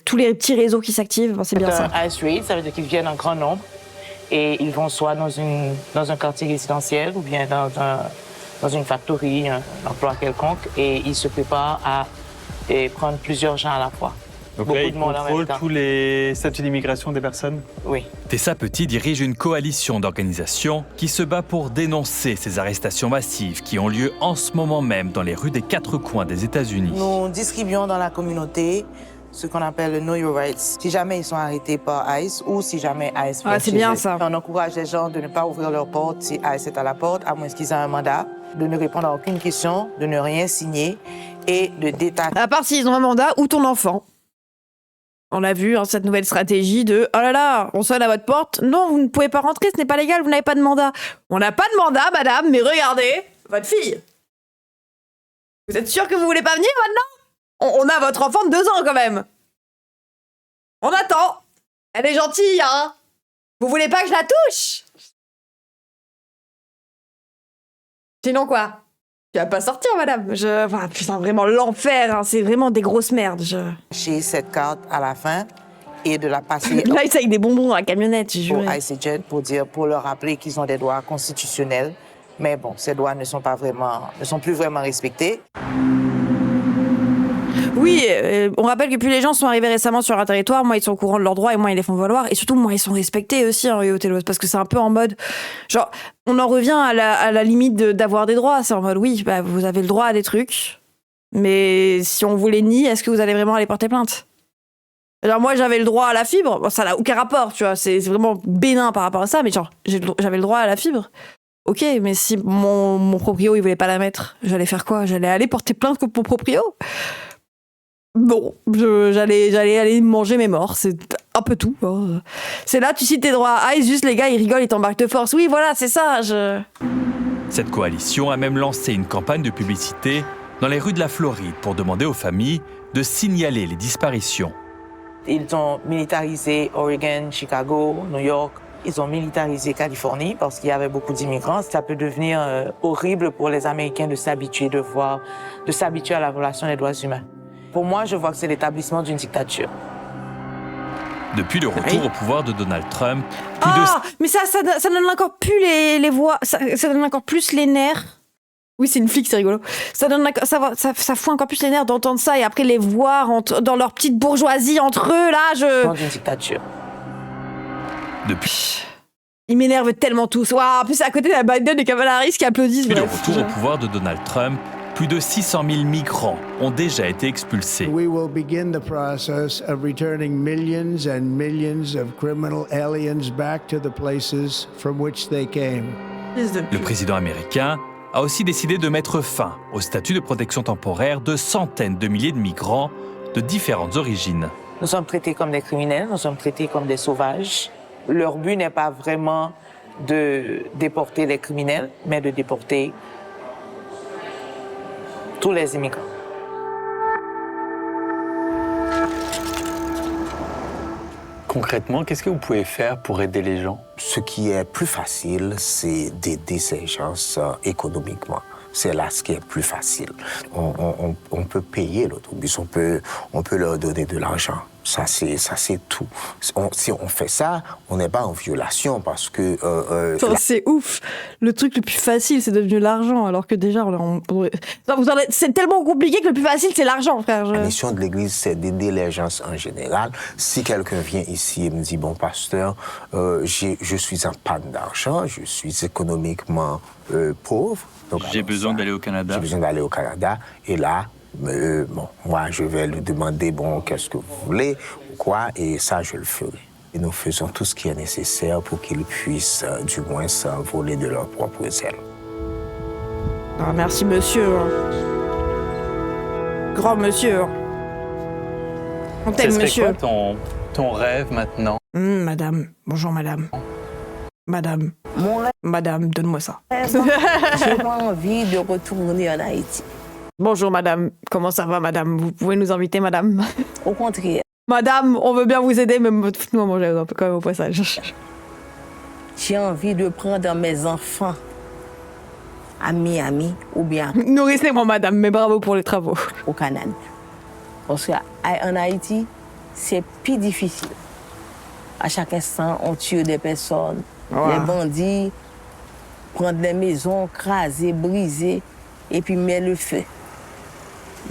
tous les petits réseaux qui s'activent, c'est bien ça.
ICE Raid, ça veut dire qu'ils viennent en grand nombre et ils vont soit dans un quartier résidentiel ou bien dans une factory, un emploi quelconque, et ils se préparent à prendre plusieurs gens à la fois.
Donc là, ils contrôlent tous les statuts d'immigration des personnes?
Oui.
Tessa Petit dirige une coalition d'organisations qui se bat pour dénoncer ces arrestations massives qui ont lieu en ce moment même dans les rues des 4 coins des États-Unis.
Nous distribuons dans la communauté ce qu'on appelle le Know Your Rights. Si jamais ils sont arrêtés par ICE ou si jamais ICE vient
c'est bien ça.
On encourage les gens de ne pas ouvrir leur porte si ICE est à la porte, à moins qu'ils aient un mandat, de ne répondre à aucune question, de ne rien signer et de détacher.
À part s'ils ont un mandat ou ton enfant. On l'a vu, hein, cette nouvelle stratégie de « Oh là là, on sonne à votre porte. Non, vous ne pouvez pas rentrer, ce n'est pas légal, vous n'avez pas de mandat. » On n'a pas de mandat, madame, mais regardez, votre fille. Vous êtes sûr que vous voulez pas venir maintenant? On a votre enfant de 2 ans quand même. On attend. Elle est gentille, hein. Vous voulez pas que je la touche? Sinon quoi? Tu vas pas sortir, madame. Putain, vraiment l'enfer, hein. C'est vraiment des grosses merdes.
J'ai cette carte à la fin et de la passer.
Là, c'est avec des bonbons dans la camionnette, j'ai juré.
Pour ICJ pour leur rappeler qu'ils ont des droits constitutionnels. Mais bon, ces droits ne sont plus vraiment respectés.
Oui, on rappelle que plus les gens sont arrivés récemment sur un territoire, moins ils sont au courant de leurs droits et moins ils les font valoir. Et surtout, moins ils sont respectés aussi en Rio Telos. Parce que c'est un peu en mode... Genre, on en revient à la limite d'avoir des droits. C'est en mode, oui, bah, vous avez le droit à des trucs. Mais si on vous les nie, est-ce que vous allez vraiment aller porter plainte? Alors moi, j'avais le droit à la fibre. Bon, ça n'a aucun rapport, tu vois. C'est vraiment bénin par rapport à ça. Mais genre, j'avais le droit à la fibre. Ok, mais si mon proprio, il voulait pas la mettre, j'allais faire quoi? J'allais aller porter plainte contre mon proprio? Bon, j'allais aller manger mes morts, c'est un peu tout. Hein. C'est là, tu cites tes droits. Ah, juste les gars, ils rigolent, ils t'embarquent de force. Oui, voilà, c'est ça.
Cette coalition a même lancé une campagne de publicité dans les rues de la Floride pour demander aux familles de signaler les disparitions.
Ils ont militarisé Oregon, Chicago, New York. Ils ont militarisé Californie parce qu'il y avait beaucoup d'immigrants. Ça peut devenir horrible pour les Américains de s'habituer à la violation des droits humains. Pour moi, je vois que c'est l'établissement d'une dictature.
Depuis le retour au pouvoir de Donald Trump,
mais ça donne encore plus les voix, ça donne encore plus les nerfs. Oui, c'est une flic, c'est rigolo. Ça fout encore plus les nerfs d'entendre ça et après les voir dans leur petite bourgeoisie entre eux, là,
Dans une dictature.
Ils m'énervent tellement tous. En plus, à côté de la Biden et Kamala Harris qui applaudissent.
Depuis le retour au pouvoir de Donald Trump, plus de 600 000 migrants ont déjà été expulsés.
We will begin the process of returning millions and millions of criminal aliens back to the places from which they came.
Le président américain a aussi décidé de mettre fin au statut de protection temporaire de centaines de milliers de migrants de différentes origines.
Nous sommes traités comme des criminels, nous sommes traités comme des sauvages. Leur but n'est pas vraiment de déporter les criminels, mais de déporter tous les immigrants.
Concrètement, qu'est-ce que vous pouvez faire pour aider les gens?
Ce qui est plus facile, c'est d'aider ces gens économiquement. C'est là ce qui est plus facile. On peut payer l'autobus, on peut leur donner de l'argent. Ça, c'est tout. Si on fait ça, on n'est pas en violation parce que...
C'est ouf. Le truc le plus facile, c'est devenu l'argent, alors que déjà, c'est tellement compliqué que le plus facile, c'est l'argent, frère.
La mission de l'Église, c'est d'aider les gens en général. Si quelqu'un vient ici et me dit, bon, pasteur, je suis en panne d'argent, je suis économiquement pauvre.
J'ai besoin d'aller au Canada.
J'ai besoin d'aller au Canada. Et là, moi, je vais lui demander, bon, qu'est-ce que vous voulez, ou quoi, et ça, je le ferai. Et nous faisons tout ce qui est nécessaire pour qu'ils puissent, du moins, s'envoler de leur propre ailes.
Ah, merci, monsieur. Grand monsieur. On t'aime, monsieur.
C'est quoi ton rêve maintenant?
Madame. Bonjour, madame. Madame. Madame, donne-moi ça.
J'ai envie de retourner en Haïti.
Bonjour madame, comment ça va madame? Vous pouvez nous inviter madame?
Au contraire.
Madame, on veut bien vous aider, mais faites-nous manger un peu quand même au passage.
J'ai envie de prendre mes enfants à Miami ou bien...
Nourrissez-moi madame, mais bravo pour les travaux.
Au Canada. Parce qu'en Haïti, c'est plus difficile. À chaque instant, on tue des personnes. Wow. Les bandits prennent des maisons, craser, briser, et puis mettent le feu.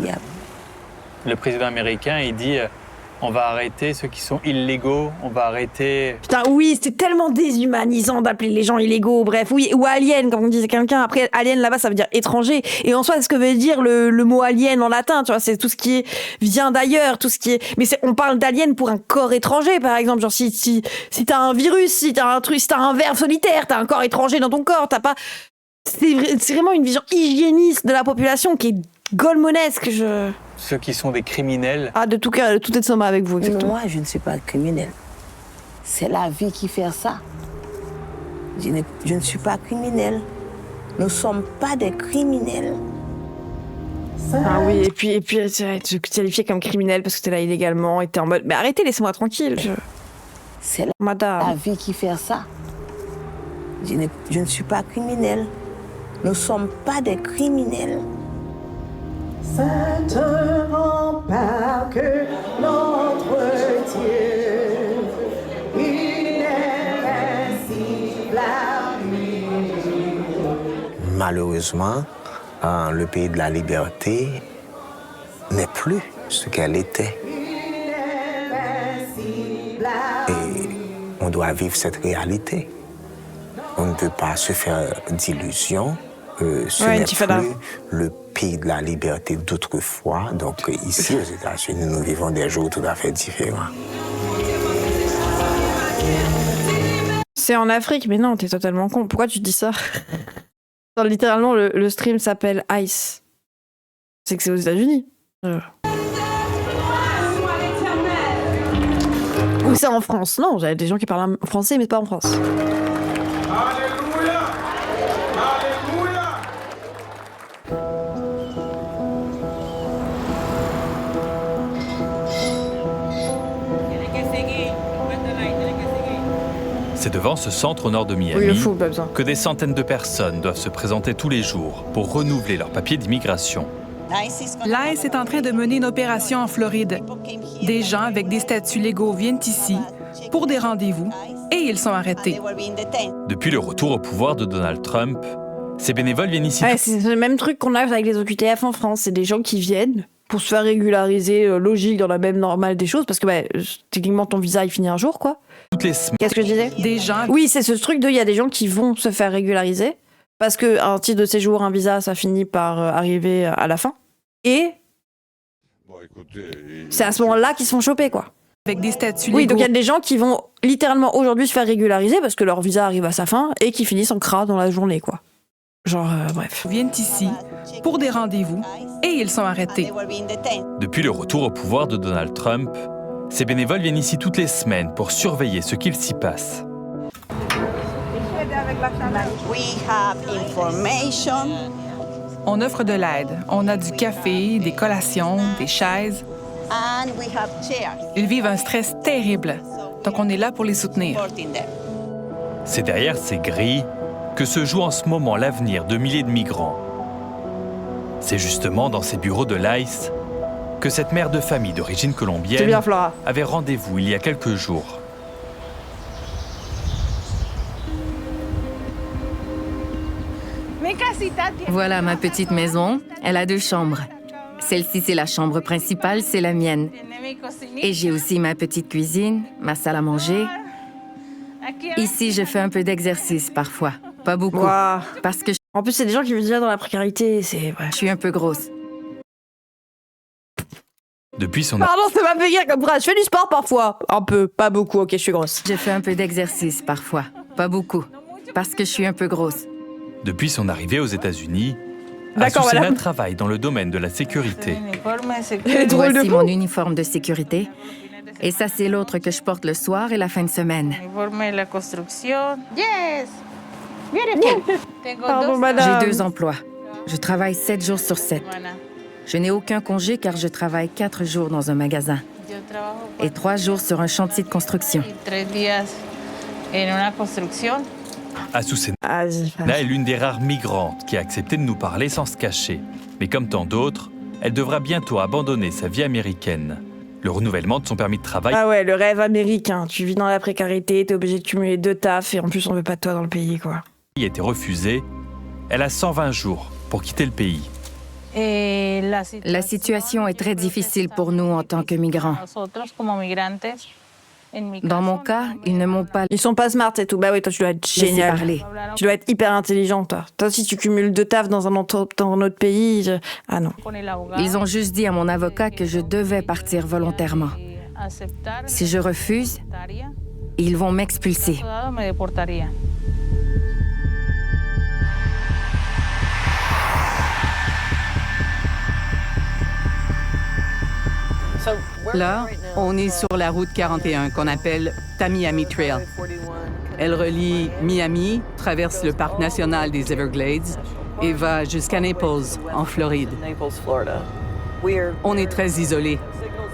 Yeah.
Le président américain, il dit on va arrêter ceux qui sont illégaux, on va arrêter...
Putain, oui, c'est tellement déshumanisant d'appeler les gens illégaux, bref, oui, ou alien, comme on disait quelqu'un. Après, alien, là-bas, ça veut dire étranger. Et en soi, c'est ce que veut dire le mot alien en latin, tu vois, c'est tout ce qui vient d'ailleurs, tout ce qui est... Mais on parle d'alien pour un corps étranger, par exemple. Genre, si t'as un virus, si t'as un truc, si t'as un ver solitaire, t'as un corps étranger dans ton corps, t'as pas... C'est vraiment une vision hygiéniste de la population qui est golemonesque.
Ceux qui sont des criminels.
Ah, de tout cas, tout est de somme avec vous, exactement.
Moi, je ne suis pas criminel. C'est la vie qui fait ça. Je ne suis pas criminel. Nous ne sommes pas des criminels.
Ah oui, et puis tu qualifies comme criminel parce que t'es là illégalement et t'es en mode... Mais arrêtez, laissez-moi tranquille.
C'est
Madame.
La vie qui fait ça. Je ne suis pas criminel. Nous ne sommes pas des criminels.
C'est un rempart que notre Dieu, il est invincible à lui.
Malheureusement, le pays de la liberté n'est plus ce qu'elle était. Et on doit vivre cette réalité. On ne peut pas se faire d'illusions. Ce n'est plus le pays de la liberté d'autrefois. Donc ici, aux États-Unis, nous vivons des jours tout à fait différents.
C'est en Afrique, mais non, t'es totalement con. Pourquoi tu dis ça? Littéralement, le stream s'appelle Ice. C'est que c'est aux États-Unis. Ou c'est en France? Non, j'avais des gens qui parlent français, mais pas en France.
C'est devant ce centre au nord de Miami que des centaines de personnes doivent se présenter tous les jours pour renouveler leur papier d'immigration.
L'ICE est en train de mener une opération en Floride. Des gens avec des statuts légaux viennent ici pour des rendez-vous et ils sont arrêtés.
Depuis le retour au pouvoir de Donald Trump, ces bénévoles viennent ici...
Ouais, c'est le même truc qu'on a avec les OQTF en France. C'est des gens qui viennent pour se faire régulariser, logique, dans la même normale des choses, parce que techniquement, ton visa, il finit un jour, quoi.
Toutes les semaines.
Qu'est-ce que je disais?
Des gens...
Oui, c'est ce truc il y a des gens qui vont se faire régulariser, parce qu'un titre de séjour, un visa, ça finit par arriver à la fin. Et c'est à ce moment-là qu'ils se font choper, quoi.
Avec des statuts légaux.
Oui, donc il y a des gens qui vont littéralement aujourd'hui se faire régulariser parce que leur visa arrive à sa fin et qui finissent en CRA dans la journée, quoi. Genre, bref.
Ils viennent ici pour des rendez-vous et ils sont arrêtés.
Depuis le retour au pouvoir de Donald Trump, ces bénévoles viennent ici toutes les semaines pour surveiller ce qu'il s'y passe.
On offre de l'aide. On a du café, des collations, des chaises. Ils vivent un stress terrible, donc on est là pour les soutenir.
C'est derrière ces grilles que se joue en ce moment l'avenir de milliers de migrants. C'est justement dans ces bureaux de l'ICE que cette mère de famille d'origine colombienne avait rendez-vous il y a quelques jours.
Voilà ma petite maison. Elle a 2 chambres. Celle-ci, c'est la chambre principale, c'est la mienne. Et j'ai aussi ma petite cuisine, ma salle à manger. Ici, je fais un peu d'exercice parfois. Pas beaucoup.
Wow.
Parce que...
En plus, c'est des gens qui vivent déjà dans la précarité.
Je suis un peu grosse.
Depuis son...
Pardon, ça m'a fait rire comme phrase. Je fais du sport parfois. Un peu, pas beaucoup. Ok, je suis grosse.
Je fais un peu d'exercice parfois. Pas beaucoup. Parce que je suis un peu grosse.
Depuis son arrivée aux États-Unis, Azucena travaille dans le domaine de la sécurité.
Voici mon uniforme de sécurité. Et ça, c'est l'autre que je porte le soir et la fin de semaine.
Pardon, madame.
J'ai 2 emplois. Je travaille 7 jours sur 7. Je n'ai aucun congé car je travaille 4 jours dans un magasin et 3 jours sur un chantier de construction.
Azucena est l'une des rares migrantes qui a accepté de nous parler sans se cacher. Mais comme tant d'autres, elle devra bientôt abandonner sa vie américaine. Le renouvellement de son permis de travail...
Ah ouais, le rêve américain. Tu vis dans la précarité, t'es obligé de cumuler 2 tafs et en plus on veut pas de toi dans le pays, quoi.
...a été refusé. Elle a 120 jours pour quitter le pays.
La situation est très difficile pour nous en tant que migrants. Dans mon cas, ils ne m'ont pas...
Ils sont pas smart et tout. Bah oui, toi, tu dois être génial. Tu dois être hyper intelligent, toi. Toi, si tu cumules 2 tafs dans un autre pays... Ah non.
Ils ont juste dit à mon avocat que je devais partir volontairement. Si je refuse, ils vont m'expulser.
Là, on est sur la route 41 qu'on appelle Tamiami Trail. Elle relie Miami, traverse le parc national des Everglades et va jusqu'à Naples, en Floride. On est très isolé.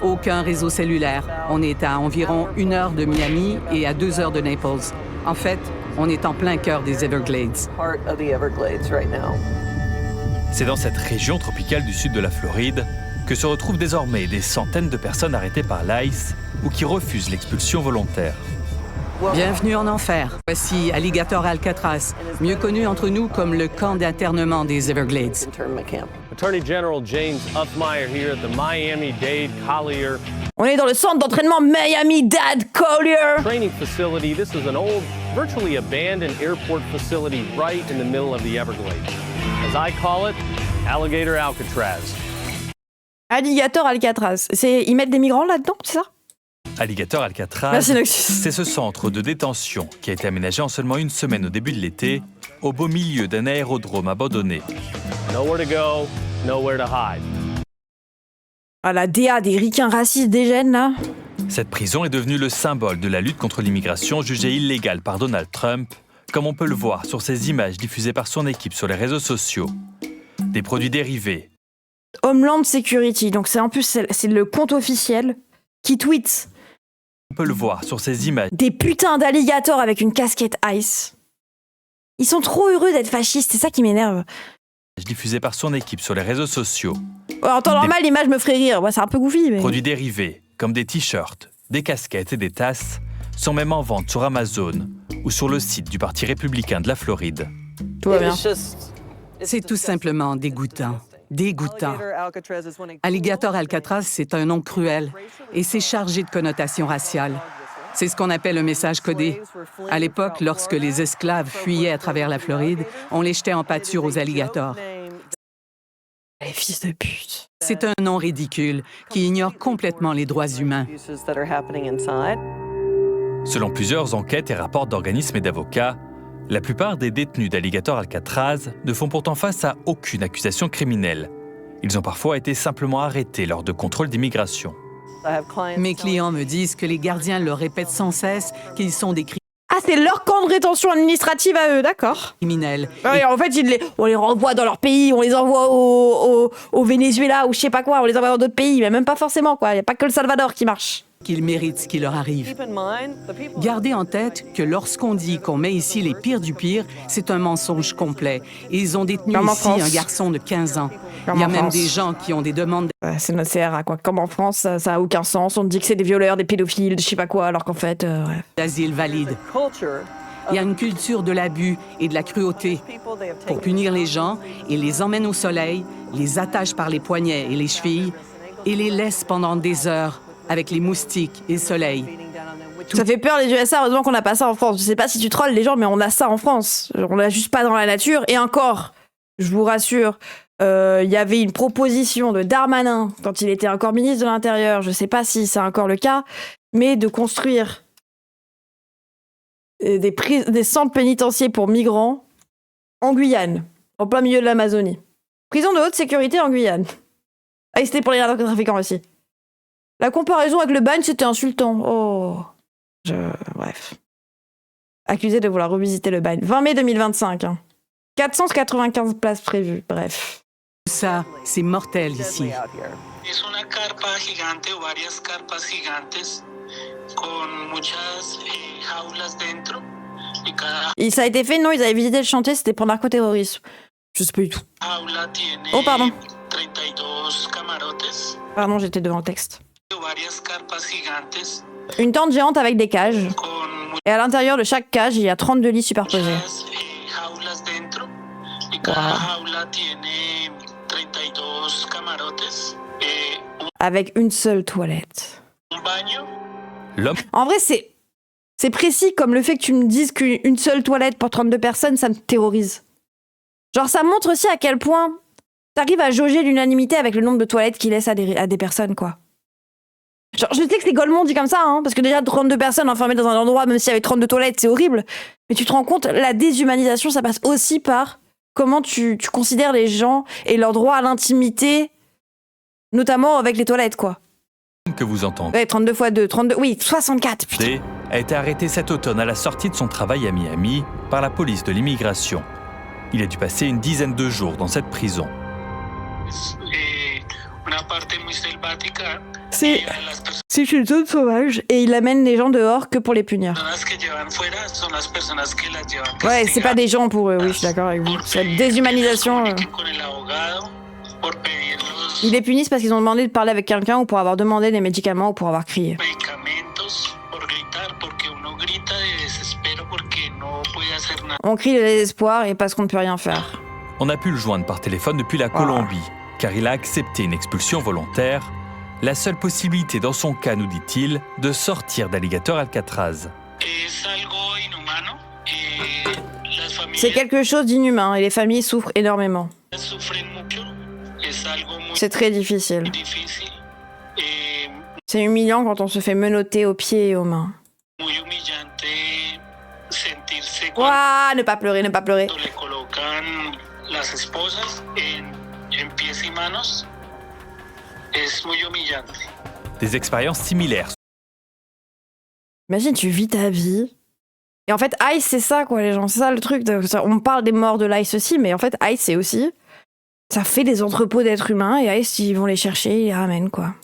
Aucun réseau cellulaire. On est à environ 1 heure de Miami et à 2 heures de Naples. En fait, on est en plein cœur des Everglades.
C'est dans cette région tropicale du sud de la Floride que se retrouvent désormais des centaines de personnes arrêtées par l'ICE ou qui refusent l'expulsion volontaire.
Bienvenue en enfer. Voici Alligator Alcatraz, mieux connu entre nous comme le camp d'internement des Everglades.
Attorney General James Uthmeier here at the Miami-Dade Collier.
On est dans le centre d'entraînement Miami-Dade Collier.
Training facility. This is an old, virtually abandoned airport facility right in the middle of the Everglades. As I call it, Alligator Alcatraz.
Alligator Alcatraz. Ils mettent des migrants là-dedans, c'est ça?
Alligator Alcatraz, c'est ce centre de détention qui a été aménagé en seulement 1 semaine au début de l'été, au beau milieu d'un aérodrome abandonné.
Nowhere to go, nowhere to hide.
Ah, la DA des ricains racistes des gènes, là.
Cette prison est devenue le symbole de la lutte contre l'immigration jugée illégale par Donald Trump, comme on peut le voir sur ces images diffusées par son équipe sur les réseaux sociaux. Des produits dérivés.
Homeland Security, donc c'est en plus c'est le compte officiel qui tweet.
On peut le voir sur ces images.
Des putains d'alligators avec une casquette ICE. Ils sont trop heureux d'être fascistes, c'est ça qui m'énerve.
Diffusées par son équipe sur les réseaux sociaux.
En temps normal, l'image me ferait rire. Ouais, c'est un peu goofy, mais...
Produits dérivés, comme des t-shirts, des casquettes et des tasses, sont même en vente sur Amazon ou sur le site du Parti républicain de la Floride.
Tout va bien.
C'est tout simplement dégoûtant. Dégoûtant. Alligator Alcatraz, c'est un nom cruel et c'est chargé de connotations raciales. C'est ce qu'on appelle un message codé. À l'époque, lorsque les esclaves fuyaient à travers la Floride, on les jetait en pâture aux alligators.
Les fils de pute.
C'est un nom ridicule qui ignore complètement les droits humains.
Selon plusieurs enquêtes et rapports d'organismes et d'avocats, la plupart des détenus d'Alligator Alcatraz ne font pourtant face à aucune accusation criminelle. Ils ont parfois été simplement arrêtés lors de contrôles d'immigration.
Mes clients me disent que les gardiens leur répètent sans cesse qu'ils sont des criminels.
Ah, c'est leur camp de rétention administrative à eux, d'accord.
Criminels.
Ouais, en fait, on les renvoie dans leur pays, on les envoie au Venezuela ou je sais pas quoi, on les envoie dans d'autres pays, mais même pas forcément, quoi. Il n'y a pas que le Salvador qui marche.
qu'ils méritent ce qui leur arrive. Gardez en tête que lorsqu'on dit qu'on met ici les pires du pire, c'est un mensonge complet. Et ils ont détenu ici un garçon de 15 ans. Il y a même des gens qui ont des demandes...
c'est notre CRA, quoi. Comme en France, ça n'a aucun sens. On dit que c'est des violeurs, des pédophiles, je sais pas quoi, alors qu'en fait...
d'asile valide. Il y a une culture de l'abus et de la cruauté. Pour punir les gens, ils les emmènent au soleil, les attachent par les poignets et les chevilles et les laissent pendant des heures avec les moustiques et le soleil.
Ça fait peur les USA, heureusement qu'on n'a pas ça en France. Je sais pas si tu trolles les gens, mais on a ça en France. On l'a juste pas dans la nature. Et encore, je vous rassure, il y avait une proposition de Darmanin, quand il était encore ministre de l'Intérieur, je sais pas si c'est encore le cas, mais de construire des centres pénitentiaires pour migrants en Guyane, en plein milieu de l'Amazonie. Prison de haute sécurité en Guyane. Ah, et c'était pour les narcotrafiquants aussi. La comparaison avec le bagne, c'était insultant. Oh. Bref. Accusé de vouloir revisiter le bagne. 20 mai 2025. 495 places prévues. Bref.
Ça, c'est mortel ici.
Es una carpa gigante o varias carpas gigantes con muchas jaulas dentro.
Et ça a été fait, non, ils avaient visité le chantier, c'était pour narcoterrorisme. Je sais pas du tout. Oh, pardon. Pardon, j'étais devant le texte. Une tente géante avec des cages. Et à l'intérieur de chaque cage, il y a 32 lits superposés. Wow. Avec une seule toilette. En vrai, c'est précis comme le fait que tu me dises qu'une seule toilette pour 32 personnes, ça me terrorise. Genre, ça montre aussi à quel point t'arrives à jauger l'unanimité avec le nombre de toilettes qu'il laisse à des personnes, quoi. Genre, je sais que c'est Golemont dit comme ça, hein, parce que déjà 32 personnes enfermées dans un endroit, même s'il y avait 32 toilettes, c'est horrible. Mais tu te rends compte, la déshumanisation, ça passe aussi par comment tu considères les gens et leur droit à l'intimité, notamment avec les toilettes, quoi.
Que vous entendez.
Ouais, 32 x 2, 32, oui, 64, putain.
D a été arrêté cet automne à la sortie de son travail à Miami par la police de l'immigration. Il a dû passer une dizaine de jours dans cette prison.
C'est une zone sauvage et il amène les gens dehors que pour les punir. Ouais, c'est pas des gens pour eux, oui, je suis d'accord avec vous. Cette déshumanisation... Ils les punissent parce qu'ils ont demandé de parler avec quelqu'un ou pour avoir demandé des médicaments ou pour avoir crié. On crie le désespoir et parce qu'on ne peut rien faire.
On a pu le joindre par téléphone depuis la Colombie, car il a accepté une expulsion volontaire. La seule possibilité dans son cas, nous dit-il, de sortir d'Alligator Alcatraz.
C'est quelque chose d'inhumain et les familles souffrent énormément. C'est très difficile. C'est humiliant quand on se fait menotter aux pieds et aux mains. Ouah, ne pas pleurer, ne pas pleurer.
Des expériences similaires.
Imagine, tu vis ta vie. Et en fait, ICE, c'est ça, quoi, les gens. C'est ça le truc. On parle des morts de l'ICE aussi, mais en fait, ICE, c'est aussi... Ça fait des entrepôts d'êtres humains et ICE, ils vont les chercher, ils les ramènent, quoi.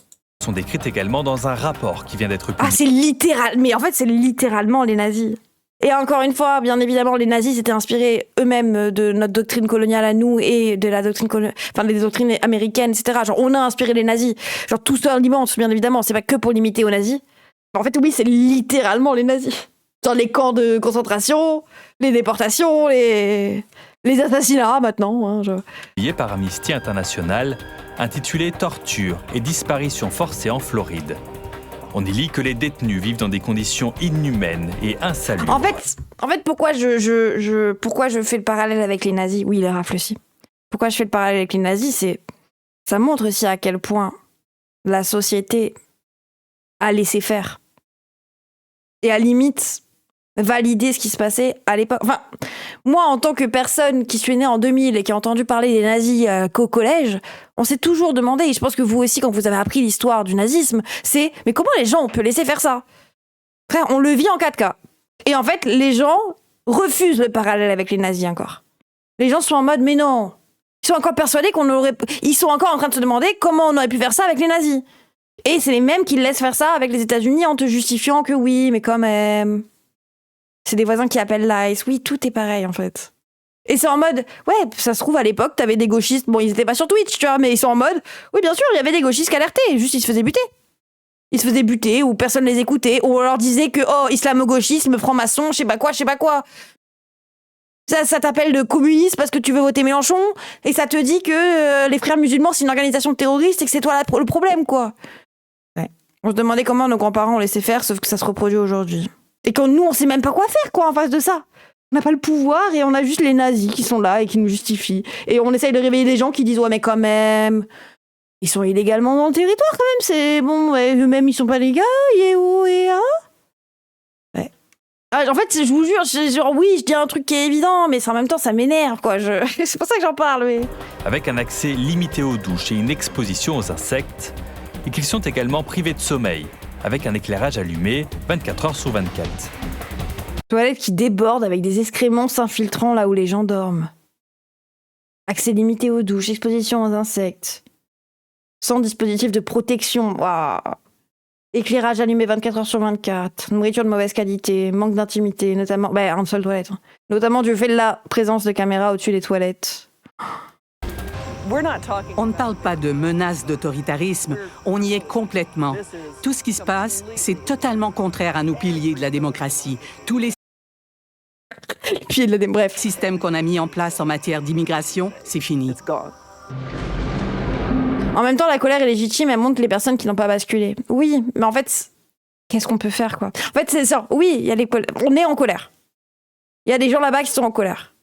Sont décrites également dans un rapport qui vient d'être publié.
Ah, c'est littéral... Mais en fait, c'est littéralement les nazis. Et encore une fois, bien évidemment, les nazis s'étaient inspirés eux-mêmes de notre doctrine coloniale à nous et de la doctrine des doctrines américaines, etc. Genre, on a inspiré les nazis. Genre, tout ça l'immense, bien évidemment. C'est pas que pour limiter aux nazis. En fait, oui, c'est littéralement les nazis. Genre, les camps de concentration, les déportations, les assassinats, maintenant. Hein,
Publié par Amnesty International, intitulé « Torture et disparition forcée en Floride ». On y lit que les détenus vivent dans des conditions inhumaines et insalubres.
En fait, pourquoi je fais le parallèle avec les nazis? Oui, les rafles aussi. Pourquoi je fais le parallèle avec les nazis, ça montre aussi à quel point la société a laissé faire. Et à limite, valider ce qui se passait à l'époque. Enfin, moi, en tant que personne qui suis née en 2000 et qui a entendu parler des nazis qu'au collège, on s'est toujours demandé, et je pense que vous aussi, quand vous avez appris l'histoire du nazisme, c'est « Mais comment les gens, on peut laisser faire ça ?» Frère, on le vit en 4K. Et en fait, les gens refusent le parallèle avec les nazis encore. Les gens sont en mode « Mais non !» Ils sont encore persuadés qu'on aurait... Ils sont encore en train de se demander comment on aurait pu faire ça avec les nazis. Et c'est les mêmes qui laissent faire ça avec les États-Unis en te justifiant que oui, mais quand même. C'est des voisins qui appellent l'ICE. Oui, tout est pareil, en fait. Et c'est en mode, ouais, ça se trouve, à l'époque, t'avais des gauchistes. Bon, ils étaient pas sur Twitch, tu vois, mais ils sont en mode, oui, bien sûr, il y avait des gauchistes qui alertaient. Juste, ils se faisaient buter. Ils se faisaient buter, ou personne les écoutait, ou on leur disait que, oh, islamo-gauchisme, franc-maçon, je sais pas quoi. Ça t'appelle de communiste parce que tu veux voter Mélenchon, et ça te dit que les frères musulmans, c'est une organisation terroriste et que c'est toi le problème, quoi. Ouais. On se demandait comment nos grands-parents ont laissé faire, sauf que ça se reproduit aujourd'hui. Et quand nous, on sait même pas quoi faire, quoi, en face de ça. On n'a pas le pouvoir et on a juste les nazis qui sont là et qui nous justifient. Et on essaye de réveiller des gens qui disent, ouais, mais quand même, ils sont illégalement dans le territoire, quand même, c'est bon, ouais, eux-mêmes, ils sont pas les gars, ouais. En fait, je vous jure, genre, oui, je dis un truc qui est évident, mais en même temps, ça m'énerve, quoi. C'est pour ça que j'en parle, mais...
Avec un accès limité aux douches et une exposition aux insectes, et qu'ils sont également privés de sommeil, avec un éclairage allumé 24 heures sur 24.
Toilettes qui débordent avec des excréments s'infiltrant là où les gens dorment. Accès limité aux douches, exposition aux insectes. Sans dispositif de protection. Waouh. Éclairage allumé 24 heures sur 24. Nourriture de mauvaise qualité. Manque d'intimité, notamment... une seule toilette. Notamment du fait de la présence de caméras au-dessus des toilettes.
On ne parle pas de menace d'autoritarisme, on y est complètement. Tout ce qui se passe, c'est totalement contraire à nos piliers de la démocratie. Tous les systèmes qu'on a mis en place en matière d'immigration, c'est fini.
En même temps, la colère est légitime, elle montre les personnes qui n'ont pas basculé. Oui, mais en fait, qu'est-ce qu'on peut faire, quoi? En fait, c'est ça. Oui, il y a on est en colère. Il y a des gens là-bas qui sont en colère.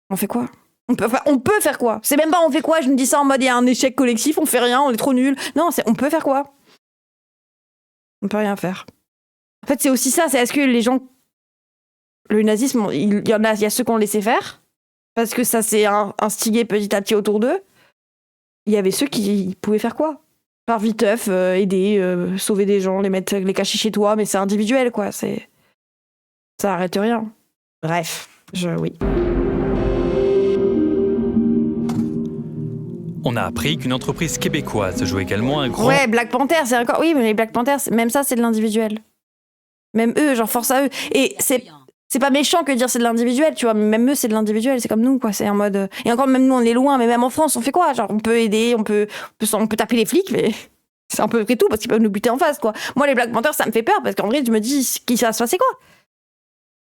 On fait quoi? On peut faire quoi? C'est même pas on fait quoi, je me dis ça en mode il y a un échec collectif, on fait rien, on est trop nuls. Non, on peut faire quoi? On peut rien faire. En fait, c'est aussi ça, c'est est-ce que les gens... Le nazisme, il y a ceux qui ont laissé faire, parce que ça s'est instigé petit à petit autour d'eux. Il y avait ceux qui pouvaient faire quoi? Faire viteuf, aider, sauver des gens, les cacher chez toi, mais c'est individuel, quoi. Ça arrête rien. Bref, oui.
On a appris qu'une entreprise québécoise joue également un grand...
Ouais, Black Panther, c'est encore... Oui, mais les Black Panthers, même ça, c'est de l'individuel. Même eux, genre, force à eux. Et c'est pas méchant que dire c'est de l'individuel, tu vois, mais même eux, c'est de l'individuel, c'est comme nous, quoi. C'est en mode... Et encore, même nous, on est loin, mais même en France, on fait quoi? Genre, on peut aider, on peut taper les flics, mais c'est un peu près tout, parce qu'ils peuvent nous buter en face, quoi. Moi, les Black Panthers, ça me fait peur, parce qu'en vrai, je me dis, qui ça va se passer, quoi?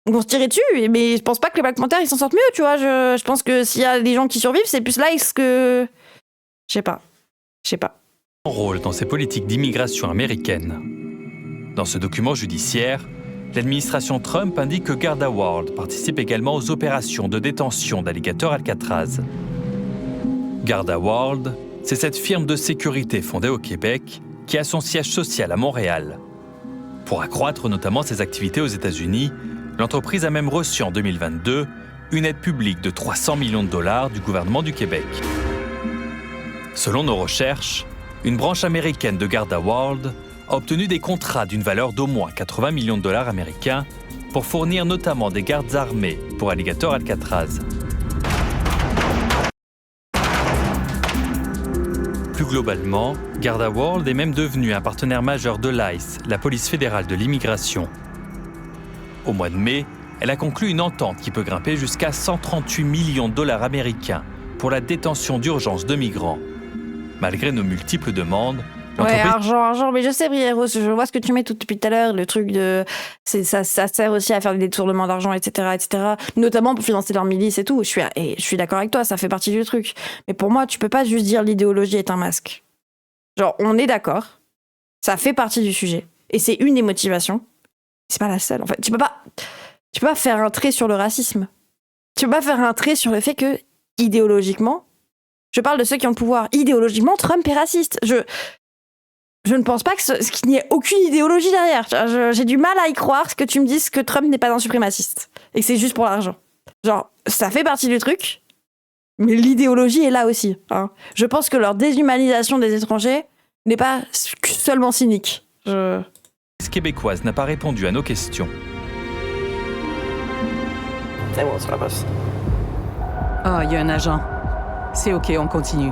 On se tirer dessus, mais je pense pas que les Black Panthers, ils s'en sortent mieux, tu vois. Je pense que s'il y a des gens qui survivent, c'est plus Lice que... Je sais pas.
Rôle dans ces politiques d'immigration américaines. Dans ce document judiciaire, l'administration Trump indique que Garda World participe également aux opérations de détention d'alligators Alcatraz. Garda World, c'est cette firme de sécurité fondée au Québec qui a son siège social à Montréal. Pour accroître notamment ses activités aux États-Unis, l'entreprise a même reçu en 2022 une aide publique de 300 millions de dollars du gouvernement du Québec. Selon nos recherches, une branche américaine de Garda World a obtenu des contrats d'une valeur d'au moins 80 millions de dollars américains pour fournir notamment des gardes armés pour Alligator Alcatraz. Plus globalement, Garda World est même devenu un partenaire majeur de l'ICE, la police fédérale de l'immigration. Au mois de mai, elle a conclu une entente qui peut grimper jusqu'à 138 millions de dollars américains pour la détention d'urgence de migrants. Malgré nos multiples demandes,
ouais, argent, mais je sais, Briero, je vois ce que tu mets depuis tout à l'heure, le truc de... Ça sert aussi à faire des détournements d'argent, etc., notamment pour financer leur milice et tout. Je suis d'accord avec toi, ça fait partie du truc. Mais pour moi, tu peux pas juste dire l'idéologie est un masque. Genre, on est d'accord, ça fait partie du sujet. Et c'est une des motivations. C'est pas la seule, en fait. Tu peux pas faire un trait sur le racisme. Tu peux pas faire un trait sur le fait que, idéologiquement, je parle de ceux qui ont le pouvoir. Idéologiquement, Trump est raciste. Je ne pense pas qu'il n'y ait aucune idéologie derrière. J'ai du mal à y croire que tu me dises que Trump n'est pas un suprémaciste et que c'est juste pour l'argent. Genre, ça fait partie du truc, mais l'idéologie est là aussi. Hein. Je pense que leur déshumanisation des étrangers n'est pas seulement cynique.
La québécoise n'a pas répondu à nos questions.
Ah, il y a un agent. C'est OK, on continue.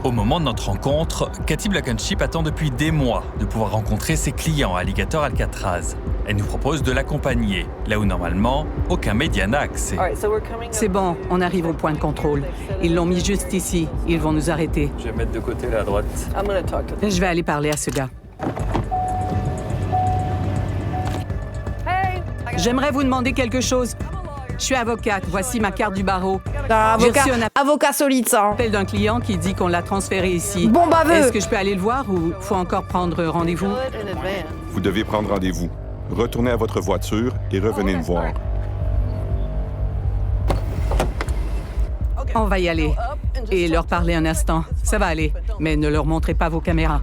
Au moment de notre rencontre, Cathy Blankenship attend depuis des mois de pouvoir rencontrer ses clients à Alligator Alcatraz. Elle nous propose de l'accompagner, là où normalement, aucun média n'a accès.
C'est bon, on arrive au point de contrôle. Ils l'ont mis juste ici. Ils vont nous arrêter.
Je vais mettre de côté, là, à droite.
Je vais aller parler à ce gars. J'aimerais vous demander quelque chose. Je suis avocate. Voici ma carte du barreau.
Avocat solide, ça.
Appel d'un client qui dit qu'on l'a transféré ici.
Bon baveux.
Est-ce que je peux aller le voir ou faut encore prendre rendez-vous?
Vous devez prendre rendez-vous. Retournez à votre voiture et revenez me voir.
On va y aller. Et leur parler un instant. Ça va aller. Mais ne leur montrez pas vos caméras.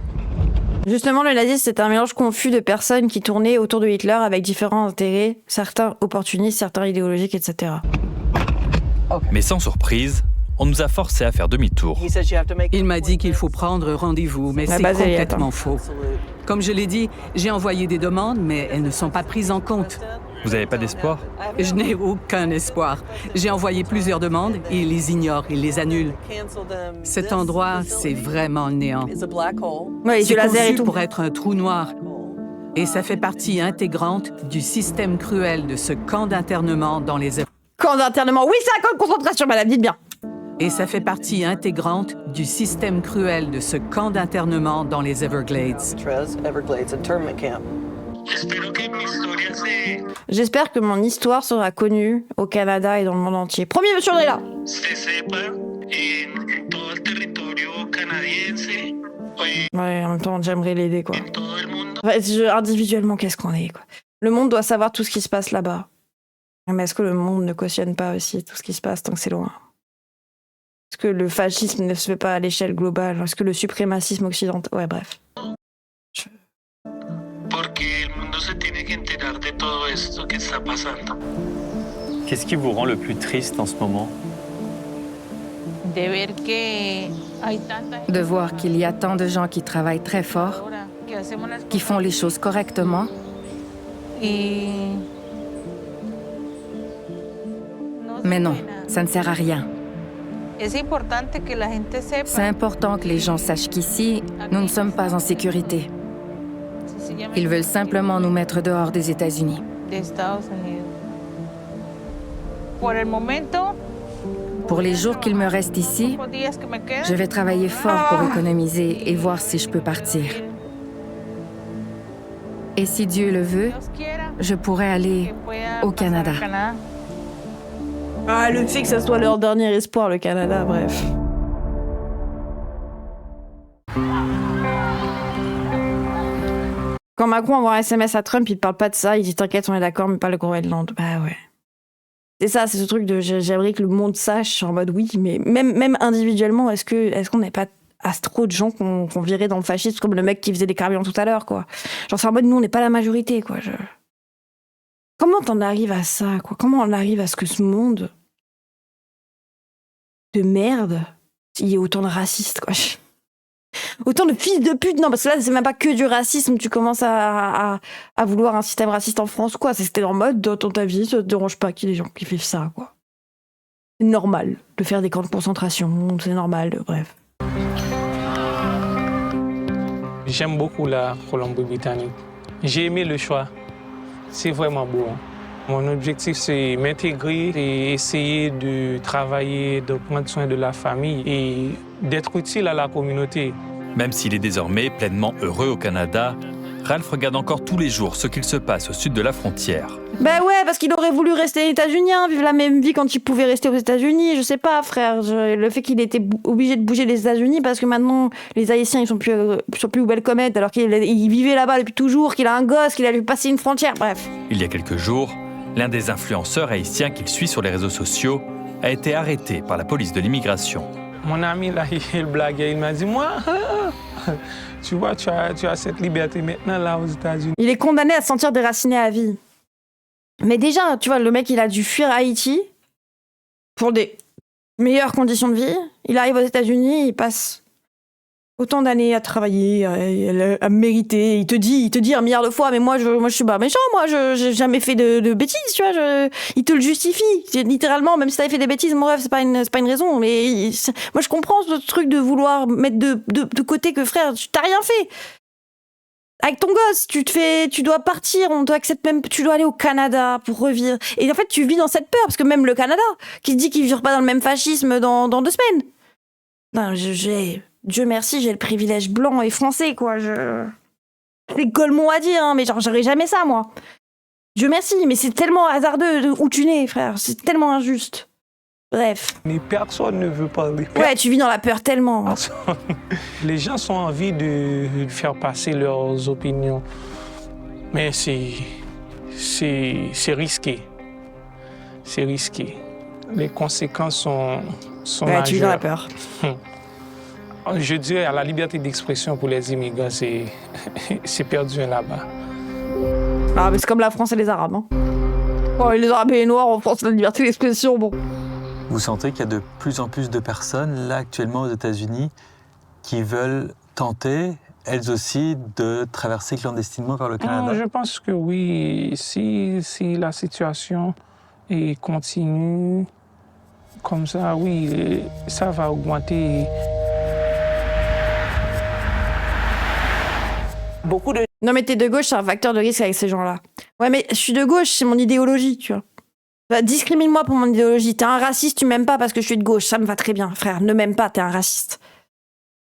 Justement, le nazisme, c'est un mélange confus de personnes qui tournaient autour de Hitler avec différents intérêts, certains opportunistes, certains idéologiques, etc.
Mais sans surprise, on nous a forcés à faire demi-tour.
Il m'a dit qu'il faut prendre rendez-vous, mais c'est complètement faux. Comme je l'ai dit, j'ai envoyé des demandes, mais elles ne sont pas prises en compte.
Vous n'avez pas d'espoir?
Je n'ai aucun espoir. J'ai envoyé plusieurs demandes et ils les ignorent, ils les annulent. Cet endroit, c'est vraiment le néant.
Ouais,
c'est
laser et
conçu
tout.
pour être un trou noir. Et ça fait partie intégrante du système cruel de ce camp d'internement dans les...
Camp d'internement, oui, c'est un camp de concentration, madame, dites bien.
Et ça fait partie intégrante du système cruel de ce camp d'internement dans les Everglades.
J'espère que mon histoire sera connue au Canada et dans le monde entier. Promis, monsieur André, là. Ouais, en même temps, j'aimerais l'aider, quoi. Individuellement, qu'est-ce qu'on est, quoi. Le monde doit savoir tout ce qui se passe là-bas. Mais est-ce que le monde ne cautionne pas aussi tout ce qui se passe tant que c'est loin? Est-ce que le fascisme ne se fait pas à l'échelle globale? Est-ce que le suprémacisme occidental... Ouais, bref.
Qu'est-ce qui vous rend le plus triste en ce moment?
De voir qu'il y a tant de gens qui travaillent très fort, qui font les choses correctement. Mais non, ça ne sert à rien. C'est important que les gens sachent qu'ici, nous ne sommes pas en sécurité. Ils veulent simplement nous mettre dehors des États-Unis. Pour les jours qu'il me reste ici, je vais travailler fort pour économiser et voir si je peux partir. Et si Dieu le veut, je pourrais aller au Canada.
Ah, le fait que ça soit leur dernier espoir, le Canada, bref. Quand Macron envoie un SMS à Trump, il parle pas de ça, il dit t'inquiète, on est d'accord, mais pas le Groenland. Bah ouais. C'est ça, c'est ce truc de j'aimerais que le monde sache, en mode oui, mais même individuellement, est-ce qu'on n'est pas trop de gens qu'on virait dans le fascisme, comme le mec qui faisait des camions tout à l'heure, quoi. Genre c'est en mode nous, on n'est pas la majorité, quoi. Comment t'en arrives à ça, quoi? Comment on arrive à ce que ce monde de merde, il y ait autant de racistes, quoi? Autant de fils de pute, non, parce que là, c'est même pas que du racisme, tu commences à vouloir un système raciste en France, quoi. C'était en mode, dans ta vie, ça te dérange pas qu'il y ait des gens qui vivent ça, quoi. C'est normal de faire des camps de concentration, c'est normal, bref.
J'aime beaucoup la Colombie-Britannique. J'ai aimé le choix. C'est vraiment beau. Mon objectif, c'est m'intégrer et essayer de travailler, de prendre soin de la famille et d'être utile à la communauté.
Même s'il est désormais pleinement heureux au Canada, Ralph regarde encore tous les jours ce qu'il se passe au sud de la frontière.
Ben ouais, parce qu'il aurait voulu rester états-unien, vivre la même vie quand il pouvait rester aux États-Unis. Je sais pas, frère. Le fait qu'il était obligé de bouger les États-Unis parce que maintenant les Haïtiens ils sont plus welcome alors qu'il vivait là-bas depuis toujours, qu'il a un gosse, qu'il a dû passer une frontière. Bref.
Il y a quelques jours, l'un des influenceurs haïtiens qu'il suit sur les réseaux sociaux a été arrêté par la police de l'immigration.
Mon ami là, il blaguait, il m'a dit moi. Tu vois, tu as cette liberté maintenant là aux États-Unis.
Il est condamné à se sentir déraciné à vie. Mais déjà, tu vois, le mec, il a dû fuir Haïti pour des meilleures conditions de vie. Il arrive aux États-Unis, il passe autant d'années à travailler, à mériter. Il te dit 1 milliard de fois, mais moi je suis pas méchant, moi j'ai jamais fait de bêtises, tu vois. Il te le justifie, littéralement, même si t'avais fait des bêtises, mon rêve, c'est pas une raison. Mais moi je comprends ce truc de vouloir mettre de côté que frère, t'as rien fait. Avec ton gosse, tu dois partir, on t'accepte même, tu dois aller au Canada pour revivre. Et en fait, tu vis dans cette peur, parce que même le Canada, qui te dit qu'il ne vit pas dans le même fascisme dans 2 semaines. Non, Dieu merci, j'ai le privilège blanc et français, quoi. C'est colmon à dire, hein, mais genre, j'aurais jamais ça, moi. Dieu merci, mais c'est tellement hasardeux où tu nais, frère. C'est tellement injuste. Bref.
Mais personne ne veut parler.
Ouais, tu vis dans la peur tellement.
Les gens ont envie de faire passer leurs opinions. Mais c'est risqué. C'est risqué. Les conséquences sont majeures.
Tu vis dans la peur.
Je dirais à la liberté d'expression pour les immigrants, c'est perdu là-bas.
Ah, mais c'est comme la France et les Arabes. Hein. Oh, les Arabes et les Noirs, en France, la liberté d'expression, bon.
Vous sentez qu'il y a de plus en plus de personnes, là, actuellement, aux États-Unis, qui veulent tenter, elles aussi, de traverser clandestinement vers le Canada?
Je pense que oui. Si la situation continue comme ça, oui, ça va augmenter.
Beaucoup de... Non, mais t'es de gauche, c'est un facteur de risque avec ces gens-là. Ouais, mais je suis de gauche, c'est mon idéologie, tu vois. Bah, discrimine-moi pour mon idéologie. T'es un raciste, tu m'aimes pas parce que je suis de gauche. Ça me va très bien, frère. Ne m'aime pas, t'es un raciste.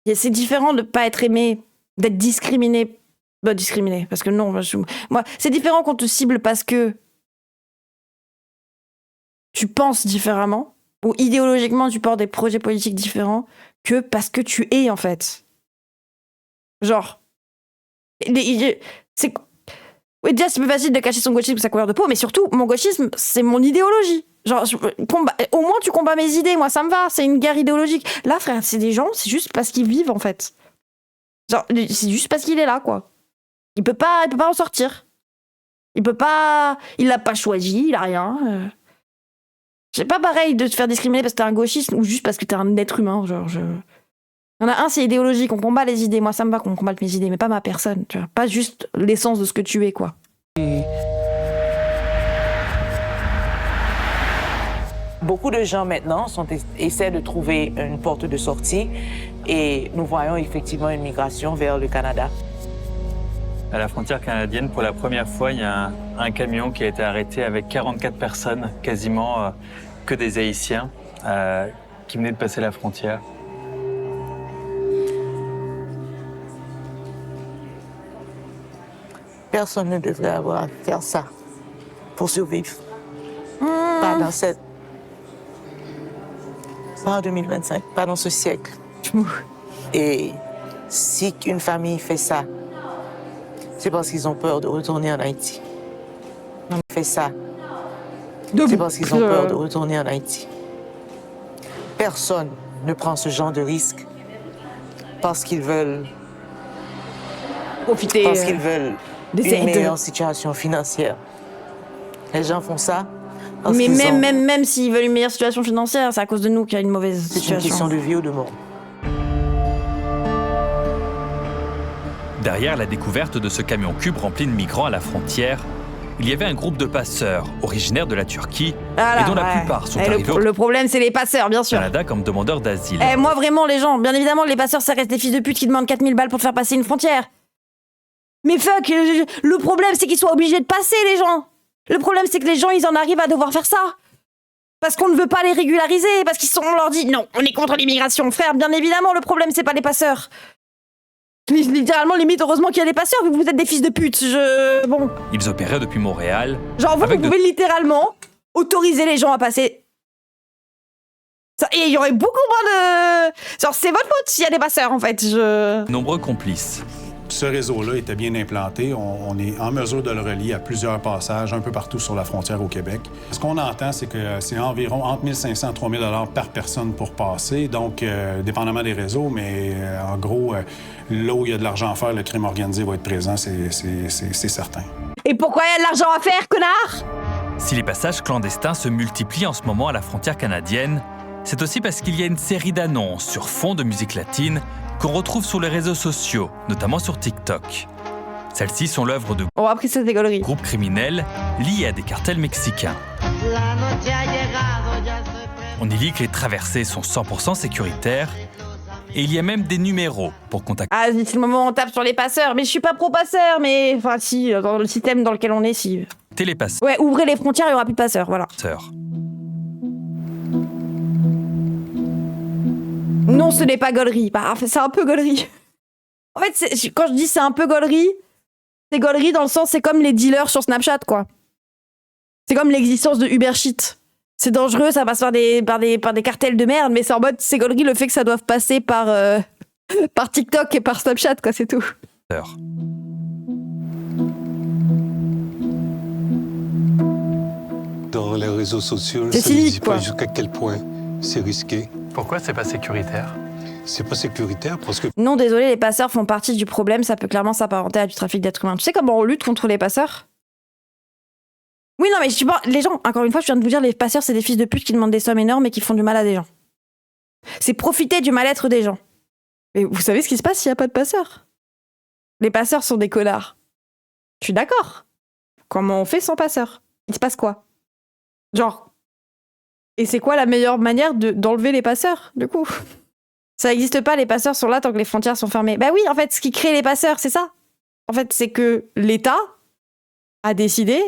Et c'est différent de pas être aimé, d'être discriminé. Bah, discriminé, parce que non, moi, c'est différent qu'on te cible parce que tu penses différemment, ou idéologiquement tu portes des projets politiques différents, que parce que tu es, en fait. Genre... C'est... Oui, déjà, c'est plus facile de cacher son gauchisme que sa couleur de peau, mais surtout, mon gauchisme, c'est mon idéologie. Genre, au moins, tu combats mes idées, moi, ça me va, c'est une guerre idéologique. Là, frère, c'est des gens, c'est juste parce qu'ils vivent, en fait. Genre, c'est juste parce qu'il est là, quoi. Il peut pas en sortir. Il l'a pas choisi, il a rien. C'est pas pareil de te faire discriminer parce que t'es un gauchiste ou juste parce que t'es un être humain, genre, Il y en a un, c'est idéologique, on combat les idées. Moi, ça me va qu'on combatte mes idées, mais pas ma personne, tu vois. Pas juste l'essence de ce que tu es, quoi.
Beaucoup de gens maintenant essaient de trouver une porte de sortie et nous voyons effectivement une migration vers le Canada.
À la frontière canadienne, pour la première fois, il y a un camion qui a été arrêté avec 44 personnes, quasiment que des Haïtiens, qui venaient de passer la frontière.
Personne ne devrait avoir à faire ça pour survivre. Pas en 2025, pas dans ce siècle. Et si une famille fait ça, c'est parce qu'ils ont peur de retourner en Haïti. Fait ça, c'est parce qu'ils ont peur de retourner en Haïti. Personne ne prend ce genre de risque parce qu'ils veulent
profiter.
Parce qu'ils veulent une meilleure situation financière. Les gens font ça.
Mais même s'ils veulent une meilleure situation financière, c'est à cause de nous qu'il y a une mauvaise situation.
C'est une question de vie ou de mort.
Derrière la découverte de ce camion cube rempli de migrants à la frontière, il y avait un groupe de passeurs originaires de la Turquie et dont la plupart sont arrivés
le problème, c'est les passeurs, bien sûr.
au Canada comme demandeurs d'asile.
Moi, vraiment, les gens, bien évidemment, les passeurs, ça reste des fils de pute qui demandent 4000 balles pour te faire passer une frontière. Mais fuck, le problème, c'est qu'ils soient obligés de passer, les gens. Le problème, c'est que les gens, ils en arrivent à devoir faire ça. Parce qu'on ne veut pas les régulariser, parce on leur dit, non, on est contre l'immigration. Frère, bien évidemment, le problème, c'est pas les passeurs. Littéralement, limite, heureusement qu'il y a des passeurs, vu que vous êtes des fils de pute. Bon.
Ils opéraient depuis Montréal.
Genre, vous pouvez littéralement autoriser les gens à passer. Et il y aurait beaucoup moins de... Genre, c'est votre faute s'il y a des passeurs, en fait.
Nombreux complices.
Ce réseau-là était bien implanté. On est en mesure de le relier à plusieurs passages un peu partout sur la frontière au Québec. Ce qu'on entend, c'est que c'est environ entre 1 500 et 3 000 $ par personne pour passer. Donc, dépendamment des réseaux, mais en gros, là où il y a de l'argent à faire, le crime organisé va être présent, c'est certain.
Et pourquoi il y a de l'argent à faire, connard?
Si les passages clandestins se multiplient en ce moment à la frontière canadienne, c'est aussi parce qu'il y a une série d'annonces sur fond de musique latine qu'on retrouve sur les réseaux sociaux, notamment sur TikTok. Celles-ci sont l'œuvre de groupes criminels liés à des cartels mexicains. On y lit que les traversées sont 100% sécuritaires et il y a même des numéros pour contacter.
Ah, c'est le moment où on tape sur les passeurs, mais je suis pas pro-passeur, mais enfin si, dans le système dans lequel on est, si.
Les passeurs.
Ouais, ouvrez les frontières, il y aura plus de passeurs, voilà. Non, ce n'est pas gaulerie. Bah, c'est un peu gaulerie. En fait, quand je dis c'est un peu gaulerie, c'est gaulerie dans le sens, c'est comme les dealers sur Snapchat, quoi. C'est comme l'existence de Uber Shit. C'est dangereux, ça passe par des cartels de merde, mais c'est en mode, c'est gaulerie le fait que ça doive passer par TikTok et par Snapchat, quoi, c'est tout.
Dans les réseaux sociaux,
c'est
ça ne
cynique,
dit
quoi.
Pas jusqu'à quel point c'est risqué.
Pourquoi c'est pas sécuritaire?
C'est pas sécuritaire parce que...
Non, désolé, les passeurs font partie du problème, ça peut clairement s'apparenter à du trafic d'êtres humains. Tu sais comment on lutte contre les passeurs? Oui, non, mais les gens, encore une fois, je viens de vous dire, les passeurs, c'est des fils de pute qui demandent des sommes énormes et qui font du mal à des gens. C'est profiter du mal-être des gens. Mais vous savez ce qui se passe s'il n'y a pas de passeurs? Les passeurs sont des connards. Je suis d'accord. Comment on fait sans passeurs? Il se passe quoi? Genre. Et c'est quoi la meilleure manière d'enlever les passeurs, du coup? Ça n'existe pas, les passeurs sont là tant que les frontières sont fermées. Bah oui, en fait, ce qui crée les passeurs, c'est ça. En fait, c'est que l'État a décidé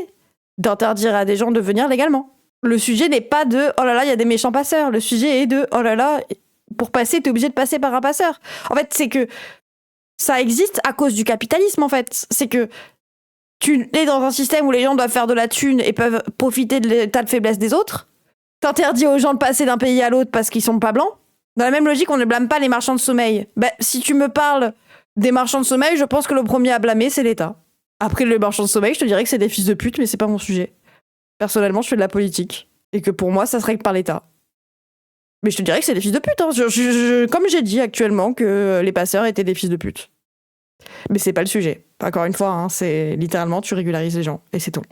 d'interdire à des gens de venir légalement. Le sujet n'est pas de « oh là là, il y a des méchants passeurs ». Le sujet est de « oh là là, pour passer, t'es obligé de passer par un passeur ». En fait, c'est que ça existe à cause du capitalisme, en fait. C'est que tu es dans un système où les gens doivent faire de la thune et peuvent profiter de l'état de faiblesse des autres. T'interdis aux gens de passer d'un pays à l'autre parce qu'ils sont pas blancs. Dans la même logique, on ne blâme pas les marchands de sommeil. Ben, si tu me parles des marchands de sommeil, je pense que le premier à blâmer, c'est l'État. Après, les marchands de sommeil, je te dirais que c'est des fils de pute, mais c'est pas mon sujet. Personnellement, je fais de la politique. Et que pour moi, ça se règle par l'État. Mais je te dirais que c'est des fils de pute. Hein. Comme j'ai dit actuellement que les passeurs étaient des fils de pute. Mais c'est pas le sujet. Encore une fois, hein, c'est littéralement, tu régularises les gens. Et c'est tout.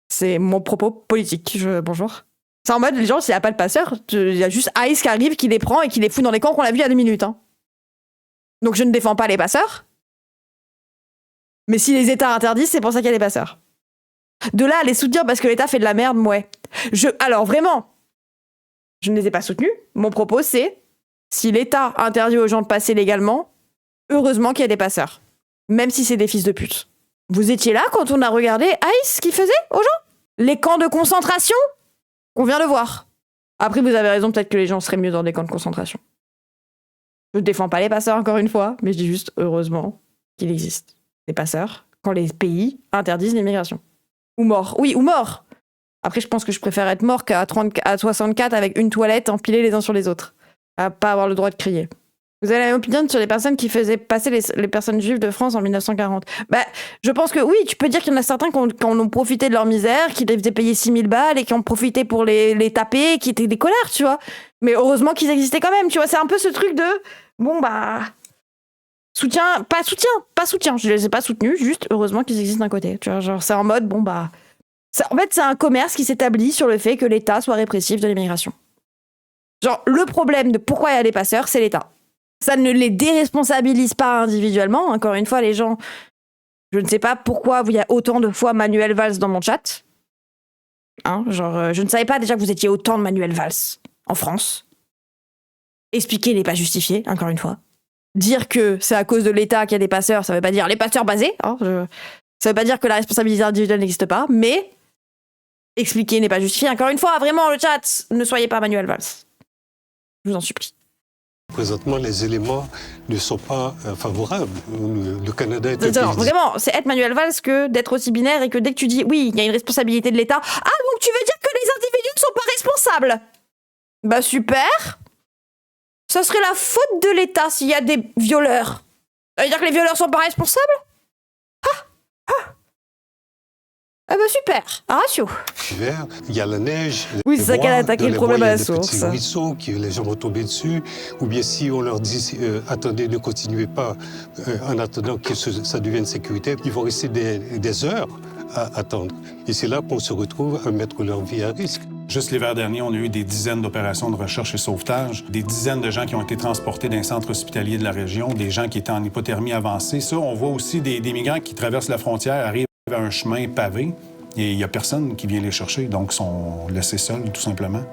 C'est mon propos politique. Bonjour. C'est en mode, les gens, s'il n'y a pas de passeurs, il y a juste Ice qui arrive, qui les prend et qui les fout dans les camps qu'on a vu il y a 2 minutes. Hein. Donc je ne défends pas les passeurs. Mais si les États interdisent, c'est pour ça qu'il y a des passeurs. De là à les soutenir parce que l'État fait de la merde, ouais. Alors vraiment, je ne les ai pas soutenus. Mon propos, c'est, si l'État interdit aux gens de passer légalement, heureusement qu'il y a des passeurs. Même si c'est des fils de pute. Vous étiez là quand on a regardé Ice ce qu'il faisait aux gens? Les camps de concentration qu'on vient de voir. Après, vous avez raison, peut-être que les gens seraient mieux dans des camps de concentration. Je ne défends pas les passeurs, encore une fois, mais je dis juste, heureusement, qu'il existe des passeurs quand les pays interdisent l'immigration. Ou mort. Oui, ou mort. Après, je pense que je préfère être mort qu'à 64 avec une toilette empilée les uns sur les autres. À pas avoir le droit de crier. Vous avez la même opinion sur les personnes qui faisaient passer les personnes juives de France en 1940? Bah, je pense que oui, tu peux dire qu'il y en a certains qui ont profité de leur misère, qui les faisaient payer 6000 balles et qui ont profité pour les taper, qui étaient des connards, tu vois. Mais heureusement qu'ils existaient quand même, tu vois. C'est un peu ce truc de, bon bah, pas soutien. Je les ai pas soutenus, juste heureusement qu'ils existent d'un côté. Tu vois, genre c'est en mode, bon bah, en fait c'est un commerce qui s'établit sur le fait que l'État soit répressif de l'immigration. Genre le problème de pourquoi il y a des passeurs, c'est l'État. Ça ne les déresponsabilise pas individuellement. Encore une fois, les gens, je ne sais pas pourquoi il y a autant de fois Manuel Valls dans mon chat. Hein, genre, je ne savais pas déjà que vous étiez autant de Manuel Valls en France. Expliquer n'est pas justifié, encore une fois. Dire que c'est à cause de l'État qu'il y a des passeurs, ça ne veut pas dire les passeurs basés. Hein, ça ne veut pas dire que la responsabilité individuelle n'existe pas, mais expliquer n'est pas justifié. Encore une fois, vraiment, le chat, ne soyez pas Manuel Valls. Je vous en supplie.
Présentement, les éléments ne sont pas favorables. Le Canada est
un pays... Vraiment, c'est être Manuel Valls que d'être aussi binaire et que dès que tu dis oui, il y a une responsabilité de l'État. Ah, donc tu veux dire que les individus ne sont pas responsables? Bah super. Ça serait la faute de l'État s'il y a des violeurs. Ça veut dire que les violeurs sont pas responsables? Ah bah super, un ratio.
L'hiver, il y a la neige.
Oui, c'est ça qu'elle a attaqué le problème à la source.
Il y a des petits ruisseaux que les gens vont tomber dessus. Ou bien si on leur dit, attendez, ne continuez pas en attendant que ça devienne sécuritaire, ils vont rester des heures à attendre. Et c'est là qu'on se retrouve à mettre leur vie à risque.
Juste l'hiver dernier, on a eu des dizaines d'opérations de recherche et sauvetage, des dizaines de gens qui ont été transportés d'un centre hospitalier de la région, des gens qui étaient en hypothermie avancée. Ça, on voit aussi des migrants qui traversent la frontière, arrivent à un chemin pavé, et il n'y a personne qui vient les chercher, donc sont laissés seuls, tout simplement.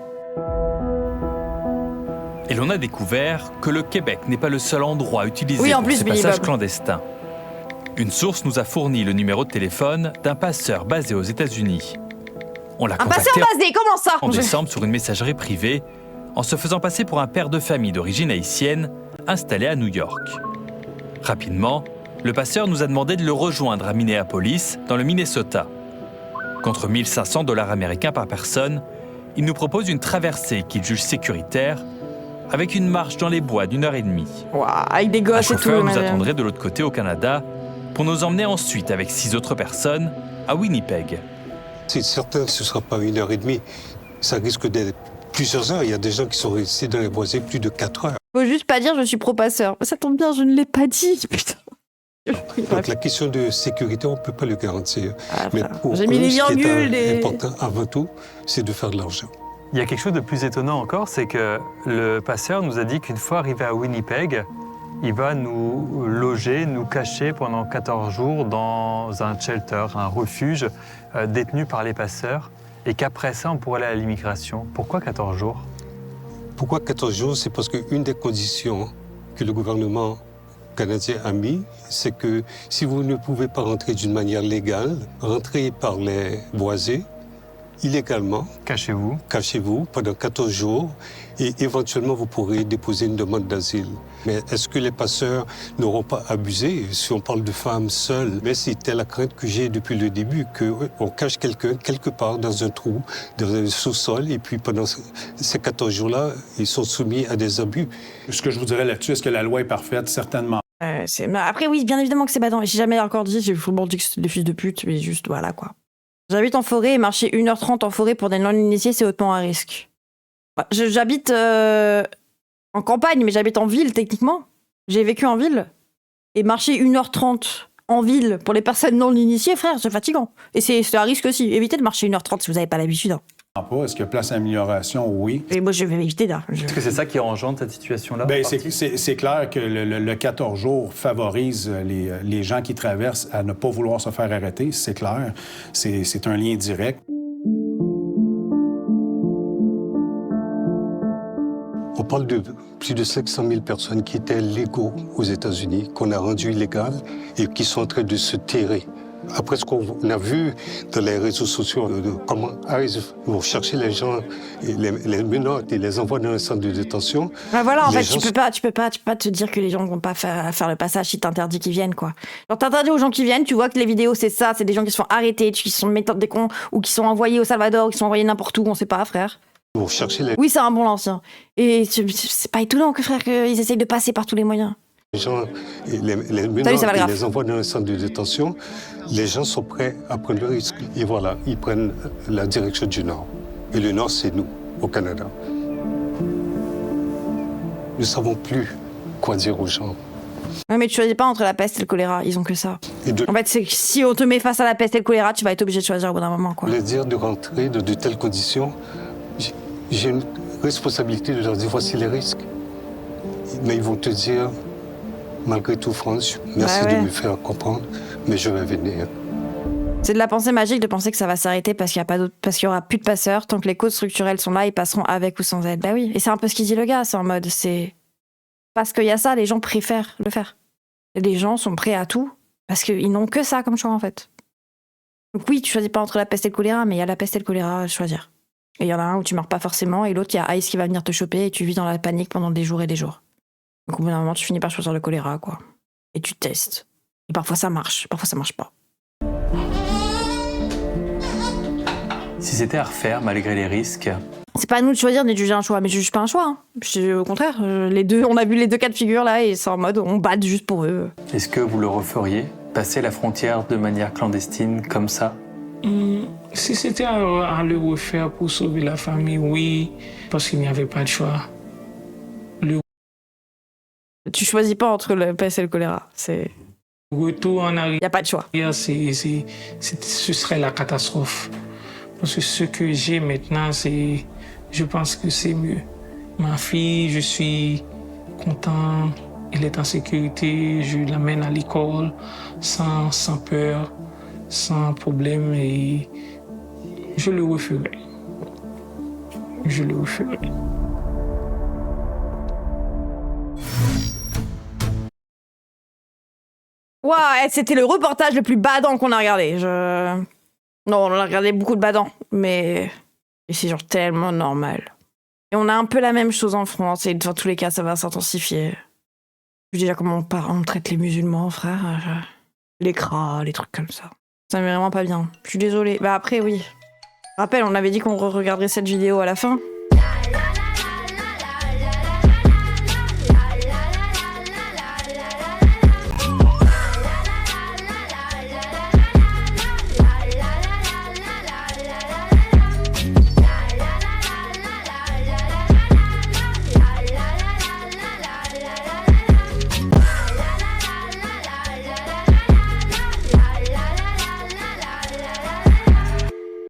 Et l'on a découvert que le Québec n'est pas le seul endroit utilisé pour ces passages clandestins. Une source nous a fourni le numéro de téléphone d'un passeur basé aux États-Unis. On l'a contacté
comment ça
en décembre sur une messagerie privée, en se faisant passer pour un père de famille d'origine haïtienne installé à New York. Rapidement, le passeur nous a demandé de le rejoindre à Minneapolis, dans le Minnesota. Contre 1 500 $ américains par personne, il nous propose une traversée qu'il juge sécuritaire, avec une marche dans les bois d'1 heure et demie.
Avec des gosses et tout.
Un chauffeur nous attendrait de l'autre côté au Canada pour nous emmener ensuite avec 6 autres personnes à Winnipeg.
C'est certain que ce ne sera pas 1 heure et demie. Ça risque d'être plusieurs heures. Il y a des gens qui sont restés dans les boisés plus de 4 heures.
Faut juste pas dire je suis pro-passeur. Ça tombe bien, je ne l'ai pas dit, putain.
Donc la question de sécurité, on ne peut pas le garantir. Mais pour
j'ai mis les virgules.
Ce qui est important avant tout, c'est de faire de l'argent.
Il y a quelque chose de plus étonnant encore, c'est que le passeur nous a dit qu'une fois arrivé à Winnipeg, il va nous loger, nous cacher pendant 14 jours dans un shelter, un refuge détenu par les passeurs, et qu'après ça, on pourrait aller à l'immigration. Pourquoi 14 jours?
Pourquoi 14 jours? C'est parce qu'une des conditions que le gouvernement canadien a mis, c'est que si vous ne pouvez pas rentrer d'une manière légale, rentrez par les boisés, illégalement. Cachez-vous pendant 14 jours et éventuellement vous pourrez déposer une demande d'asile. Mais est-ce que les passeurs n'auront pas abusé si on parle de femmes seules? Mais c'était la crainte que j'ai depuis le début, qu'on cache quelqu'un quelque part dans un trou, dans un sous-sol, et puis pendant ces 14 jours-là, ils sont soumis à des abus.
Ce que je vous dirais là-dessus, est-ce que la loi est parfaite? Certainement.
Après, oui, bien évidemment que c'est badant. J'ai jamais encore dit, j'ai vraiment dit que c'était des fils de pute, mais juste, voilà, quoi. J'habite en forêt et marcher 1h30 en forêt pour des non-initiés, c'est hautement à risque. J'habite en campagne, mais j'habite en ville, techniquement. J'ai vécu en ville. Et marcher 1h30 en ville pour les personnes non-initiées, frère, c'est fatigant. Et c'est un risque aussi. Évitez de marcher 1h30 si vous n'avez pas l'habitude. Hein.
Est-ce qu'il y a place à amélioration? Oui.
Et moi, je vais éviter là.
Est-ce que c'est ça qui engendre cette situation-là?
Bien, c'est clair que le 14 jours favorise les gens qui traversent à ne pas vouloir se faire arrêter, c'est clair. C'est un lien direct.
On parle de plus de 500 000 personnes qui étaient légaux aux États-Unis, qu'on a rendues illégales et qui sont en train de se terrer. Après ce qu'on a vu dans les réseaux sociaux, de comment ICE vont chercher les gens, et les menottes et les envoient dans un centre de détention.
Ben voilà, en fait, tu peux pas te dire que les gens vont pas faire le passage si t'interdis qu'ils viennent, quoi. Genre, t'interdis aux gens qui viennent, tu vois que les vidéos, c'est ça, c'est des gens qui se font arrêter, qui sont méthodes des cons, ou qui sont envoyés au Salvador, ou qui sont envoyés n'importe où, on sait pas, frère.
Pour chercher les...
Oui, c'est un bon lancien. Et c'est pas étonnant que, frère, qu'ils essayent de passer par tous les moyens.
Les gens, les menottes, ils les envoient dans un centre de détention. Les gens sont prêts à prendre le risque. Et voilà, ils prennent la direction du Nord. Et le Nord, c'est nous, au Canada. Nous ne savons plus quoi dire aux gens.
Ouais, mais tu choisis pas entre la peste et le choléra, ils ont que ça. En fait, c'est que si on te met face à la peste et le choléra, tu vas être obligé de choisir au bout d'un moment, quoi.
Les dire de rentrer dans de telles conditions, j'ai une responsabilité de leur dire voici les risques. Mais ils vont te dire, malgré tout, France, merci de me faire comprendre, mais je vais venir.
C'est de la pensée magique de penser que ça va s'arrêter parce qu'il y aura plus de passeurs. Tant que les causes structurelles sont là, ils passeront avec ou sans aide. Bah oui, et c'est un peu ce qu'il dit le gars, c'est en mode, c'est... Parce qu'il y a ça, les gens préfèrent le faire. Et les gens sont prêts à tout, parce qu'ils n'ont que ça comme choix, en fait. Donc oui, tu choisis pas entre la peste et le choléra, mais il y a la peste et le choléra à choisir. Et il y en a un où tu meurs pas forcément, et l'autre, il y a ICE qui va venir te choper, et tu vis dans la panique pendant des jours et des jours. Donc au bout d'un moment, tu finis par choisir le choléra, quoi. Et tu testes. Et parfois ça marche, parfois ça marche pas.
Si c'était à refaire, malgré les risques...
C'est pas à nous de choisir ni de juger un choix, mais je juge pas un choix. Hein. Au contraire, les deux, on a vu les deux cas de figure là, et c'est en mode on bat juste pour eux.
Est-ce que vous le referiez? Passer la frontière de manière clandestine, comme ça?
Si c'était à le refaire pour sauver la famille, oui, parce qu'il n'y avait pas de choix.
Tu choisis pas entre le peste et le choléra. C'est...
Retour en arrière.
Il n'y a pas de choix.
Ce serait la catastrophe. Parce que ce que j'ai maintenant, je pense que c'est mieux. Ma fille, je suis content, elle est en sécurité, je l'amène à l'école sans peur, sans problème et je le referai. Je le referai.
Ouais, c'était le reportage le plus badant qu'on a regardé. Non, on a regardé beaucoup de badants, mais c'est genre tellement normal. Et on a un peu la même chose en France, et dans tous les cas, ça va s'intensifier. Je dis déjà comment on traite les musulmans, frère. Les cras, les trucs comme ça. Ça m'est vraiment pas bien. Je suis désolée. Bah après, oui. Rappelle, on avait dit qu'on regarderait cette vidéo à la fin.